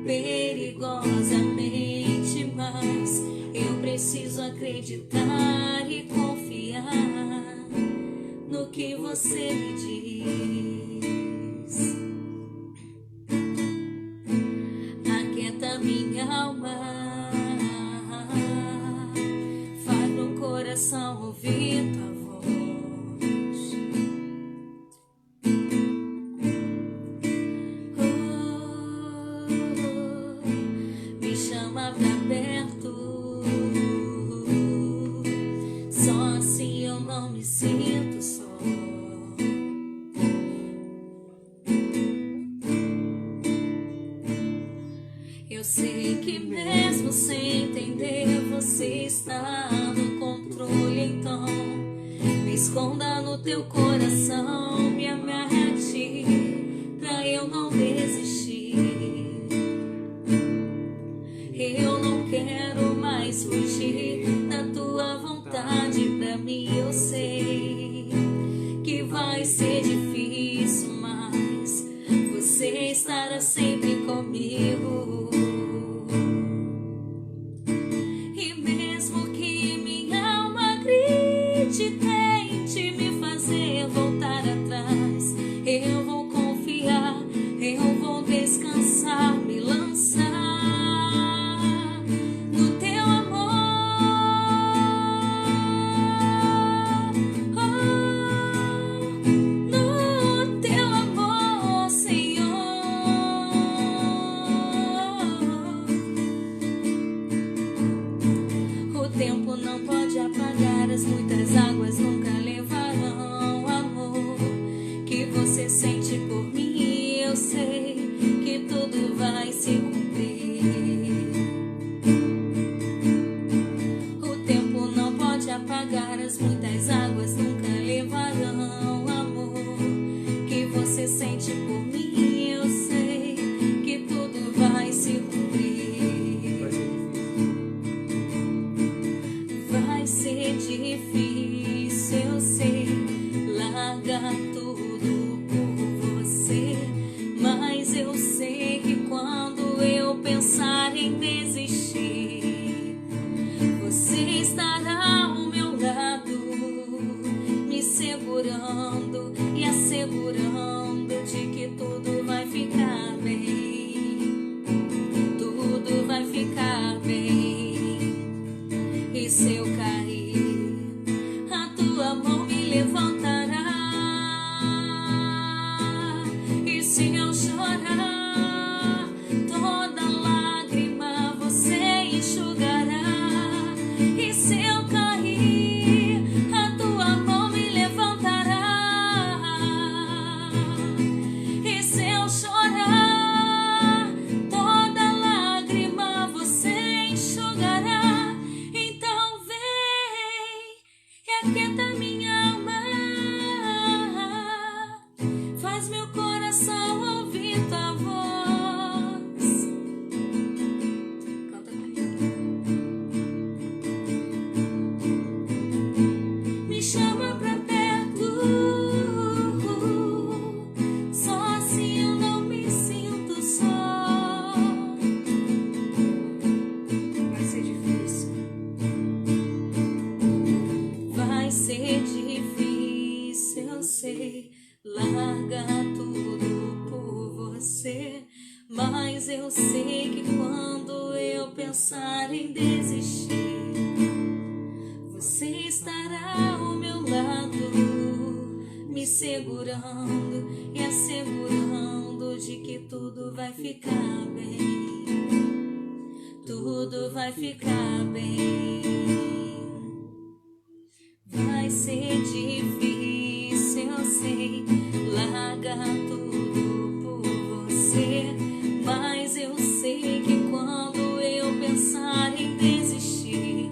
perigosamente, mas eu preciso acreditar e confiar no que você me diz. Aquieta minha alma, faz meu coração ouvir tua voz. Me chama pra perto, só assim eu não me sinto só. Eu sei que mesmo sem entender você está no controle, então me esconda no teu coração, me amarre a ti pra eu não desistir. Eu não quero mais fugir da tua vontade, pra mim eu sei que vai ser difícil, mas você estará sempre comigo. E mesmo que minha alma grite, tente me fazer voltar atrás, eu vou confiar, eu vou descansar, me lançar no teu amor, no teu amor, Senhor. O tempo não pode apagar, as muitas águas nunca levarão o amor que você sente por mim. Eu sei que tudo vai se cumprir. O tempo não pode apagar, as muitas águas nunca levarão o amor que você sente por mim. Eu sei que tudo vai se cumprir. Vai ser difícil, eu sei, largar tudo por você, mas eu sei que quando eu pensar em desistir, você estará ao meu lado, me segurando e assegurando de que tudo vai ficar bem, tudo vai ficar bem. E se eu cair, a tua mão me levantará. E se eu chorar, toda lágrima você enxugará. E se eu cair, a tua mão me levantará. E se eu chorar, toda lágrima você enxugará. Então vem e aquieta minha alma, faz meu coração ouvir tua voz. Canta comigo. Me chama pra perto, só assim eu não me sinto só. Vai ser difícil. Vai ser difícil, eu sei, largar tudo por você, mas eu sei que quando eu pensar em desistir, você estará ao meu lado, me segurando e assegurando de que tudo vai ficar bem. Tudo vai ficar bem. Vai ser difícil, eu sei, largar tudo por você, mas eu sei que quando eu pensar em desistir,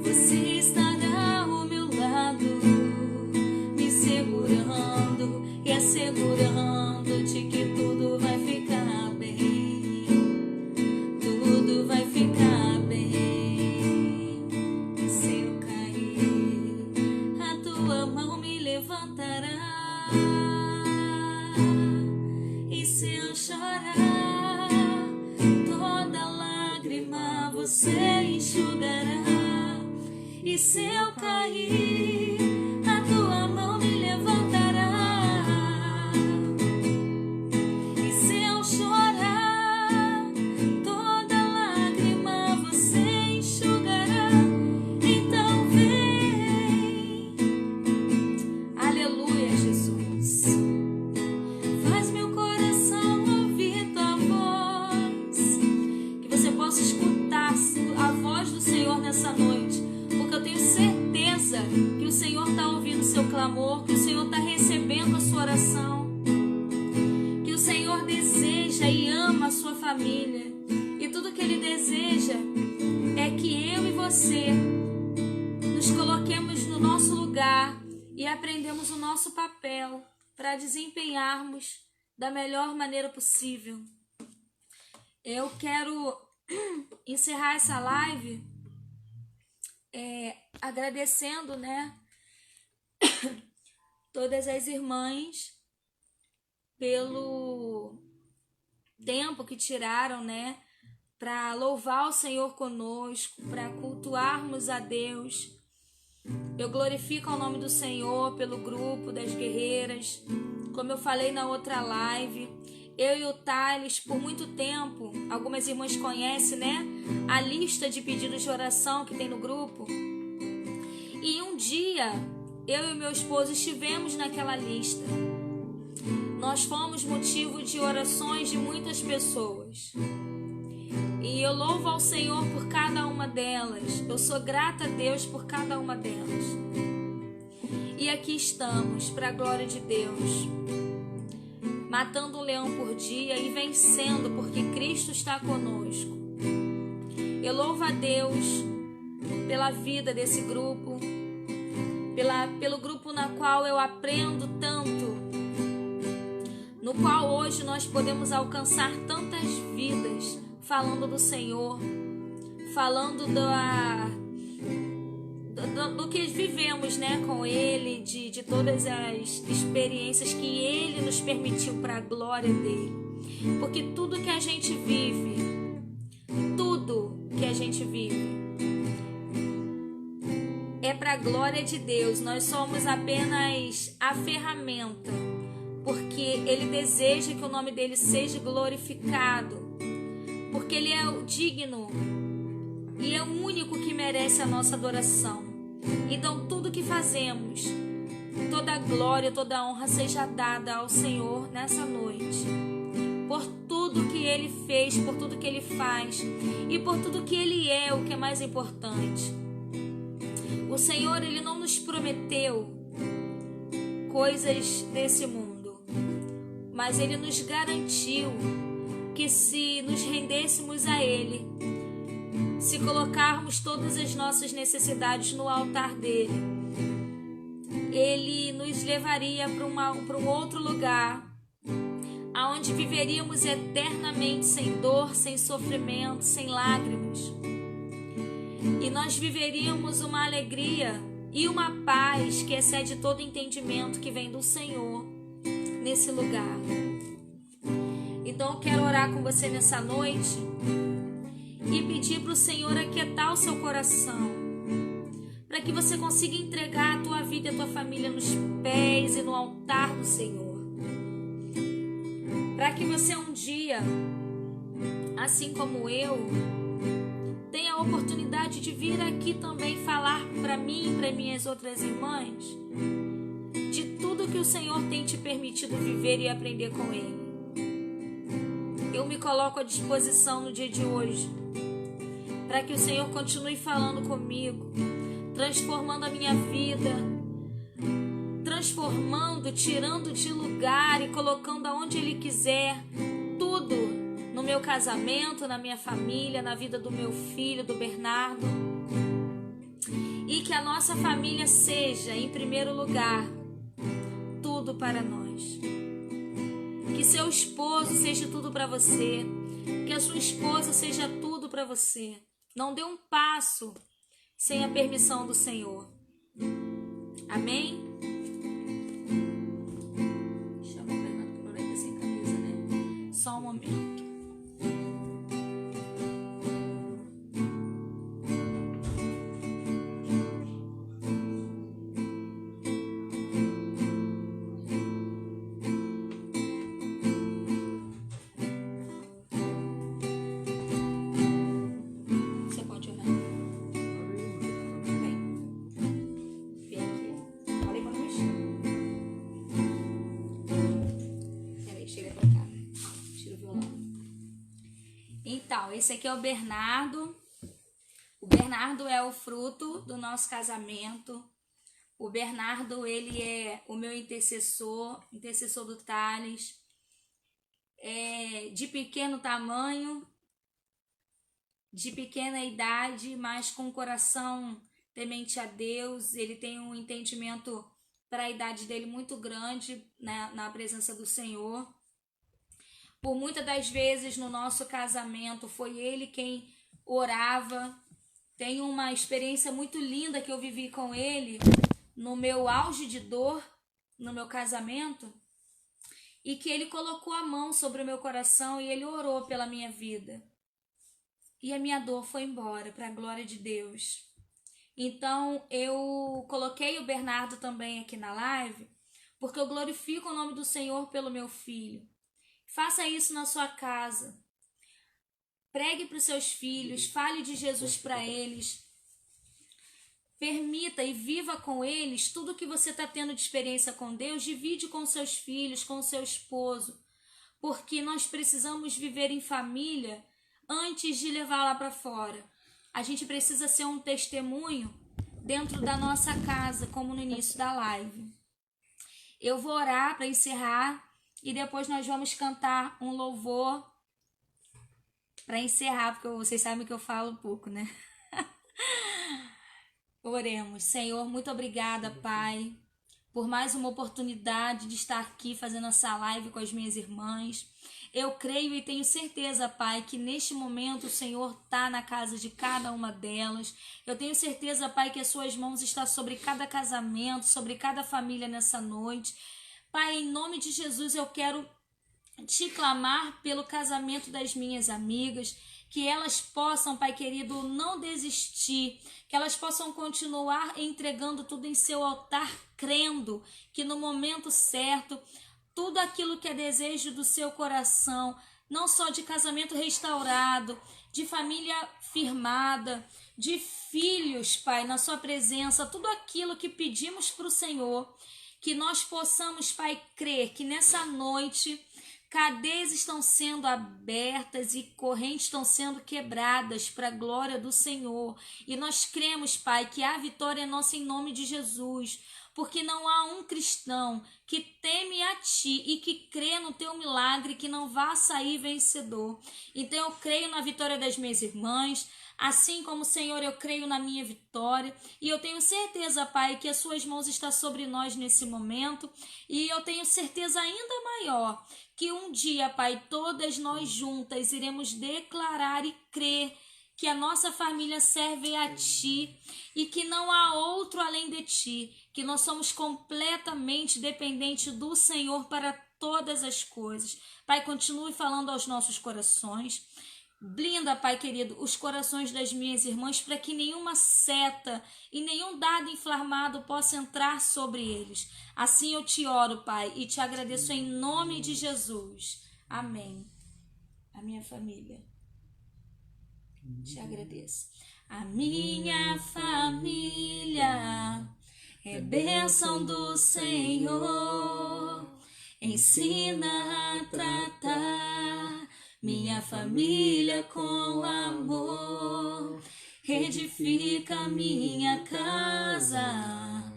você estará ao meu lado, me segurando e assegurando de que tudo vai ficar bem. Tudo vai ficar bem. Se eu cair, a tua mão me levantará. E se eu chorar, toda lágrima você enxugará. E se eu cair, a tua mão me levantará. E se eu chorar, toda lágrima você enxugará. Então vem. Aleluia, Jesus. Faz meu coração ouvir tua voz. Que você possa escutar a voz do Senhor nessa noite. Porque eu tenho certeza que o Senhor está ouvindo o seu clamor, que o Senhor está recebendo a sua oração, que o Senhor deseja e ama a sua família. E tudo que Ele deseja é que eu e você nos coloquemos no nosso lugar e aprendemos o nosso papel para desempenharmos da melhor maneira possível. Eu quero encerrar essa live agradecendo, né, todas as irmãs pelo tempo que tiraram, né, para louvar o Senhor conosco, para cultuarmos a Deus. Eu glorifico o nome do Senhor pelo grupo das guerreiras. Como eu falei na outra live, eu e o Thales, por muito tempo, algumas irmãs conhecem, né, a lista de pedidos de oração que tem no grupo. E um dia, eu e meu esposo estivemos naquela lista. Nós fomos motivo de orações de muitas pessoas. E eu louvo ao Senhor por cada uma delas. Eu sou grata a Deus por cada uma delas. E aqui estamos, para a glória de Deus, matando um leão por dia e vencendo, porque Cristo está conosco. Eu louvo a Deus pela vida desse grupo, pelo grupo na qual eu aprendo tanto, no qual hoje nós podemos alcançar tantas vidas, falando do Senhor, falando do que vivemos, né, com Ele, de todas as experiências que Ele nos permitiu para a glória dEle. Porque tudo que a gente vive, é para a glória de Deus. Nós somos apenas a ferramenta, porque Ele deseja que o nome dEle seja glorificado, porque Ele é o digno e é o único que merece a nossa adoração. Então tudo que fazemos, toda a glória, toda a honra seja dada ao Senhor nessa noite, por tudo que Ele fez, por tudo que Ele faz e por tudo que Ele é, o que é mais importante. O Senhor, Ele não nos prometeu coisas desse mundo, mas Ele nos garantiu que se nos rendêssemos a Ele, se colocarmos todas as nossas necessidades no altar dEle, Ele nos levaria para um outro lugar, aonde viveríamos eternamente sem dor, sem sofrimento, sem lágrimas. E nós viveríamos uma alegria e uma paz que excede todo entendimento que vem do Senhor nesse lugar. Então eu quero orar com você nessa noite e pedir para o Senhor aquietar o seu coração, para que você consiga entregar a tua vida e a tua família nos pés e no altar do Senhor. Para que você um dia, assim como eu, tenha a oportunidade de vir aqui também falar para mim e para minhas outras irmãs de tudo tudo que o Senhor tem te permitido viver e aprender com Ele. Eu me coloco à disposição no dia de hoje, para que o Senhor continue falando comigo, transformando a minha vida, transformando, tirando de lugar e colocando aonde Ele quiser, tudo no meu casamento, na minha família, na vida do meu filho, do Bernardo. E que a nossa família seja, em primeiro lugar, tudo para nós. Que seu esposo seja tudo para você. Que a sua esposa seja tudo para você. Não dê um passo sem a permissão do Senhor. Amém? Chama o Bernardo por aí, tá sem camisa, né? Só um momento. Então, esse aqui é o Bernardo. O Bernardo é o fruto do nosso casamento. O Bernardo, ele é o meu intercessor do Thales. É de pequeno tamanho, de pequena idade, mas com coração temente a Deus. Ele tem um entendimento para a idade dele muito grande, né, na presença do Senhor. Por muitas das vezes no nosso casamento foi ele quem orava. Tenho uma experiência muito linda que eu vivi com ele no meu auge de dor, no meu casamento, e que ele colocou a mão sobre o meu coração e ele orou pela minha vida. E a minha dor foi embora, para a glória de Deus. Então eu coloquei o Bernardo também aqui na live, porque eu glorifico o nome do Senhor pelo meu filho. Faça isso na sua casa. Pregue para os seus filhos, fale de Jesus para eles. Permita e viva com eles tudo que você está tendo de experiência com Deus. Divide com seus filhos, com seu esposo. Porque nós precisamos viver em família antes de levar lá para fora. A gente precisa ser um testemunho dentro da nossa casa, como no início da live. Eu vou orar para encerrar. E depois nós vamos cantar um louvor para encerrar, porque vocês sabem que eu falo pouco, né? Oremos. Senhor, muito obrigada, Pai, por mais uma oportunidade de estar aqui fazendo essa live com as minhas irmãs. Eu creio e tenho certeza, Pai, que neste momento o Senhor está na casa de cada uma delas. Eu tenho certeza, Pai, que as suas mãos estão sobre cada casamento, sobre cada família nessa noite. Pai, em nome de Jesus, eu quero te clamar pelo casamento das minhas amigas, que elas possam, Pai querido, não desistir, que elas possam continuar entregando tudo em seu altar, crendo que no momento certo, tudo aquilo que é desejo do seu coração, não só de casamento restaurado, de família firmada, de filhos, Pai, na sua presença, tudo aquilo que pedimos para o Senhor, que nós possamos, Pai, crer que nessa noite cadeias estão sendo abertas e correntes estão sendo quebradas para a glória do Senhor. E nós cremos, Pai, que a vitória é nossa em nome de Jesus, porque não há um cristão que teme a Ti e que crê no Teu milagre que não vá sair vencedor. Então eu creio na vitória das minhas irmãs, assim como, Senhor, eu creio na minha vitória, e eu tenho certeza, Pai, que as suas mãos estão sobre nós nesse momento, e eu tenho certeza ainda maior, que um dia, Pai, todas nós juntas iremos declarar e crer que a nossa família serve a Ti, e que não há outro além de Ti, que nós somos completamente dependentes do Senhor para todas as coisas. Pai, continue falando aos nossos corações. Blinda, Pai querido, os corações das minhas irmãs para que nenhuma seta e nenhum dardo inflamado possa entrar sobre eles. Assim eu te oro, Pai, e te agradeço em nome de Jesus. Amém. A minha família, te agradeço. A minha família é bênção do Senhor. Ensina a tratar minha família com amor. Edifica minha casa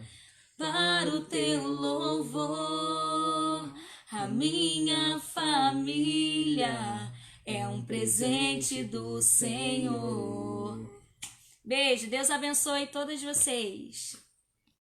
para o teu louvor. A minha família é um presente do Senhor. Beijo, Deus abençoe todos vocês.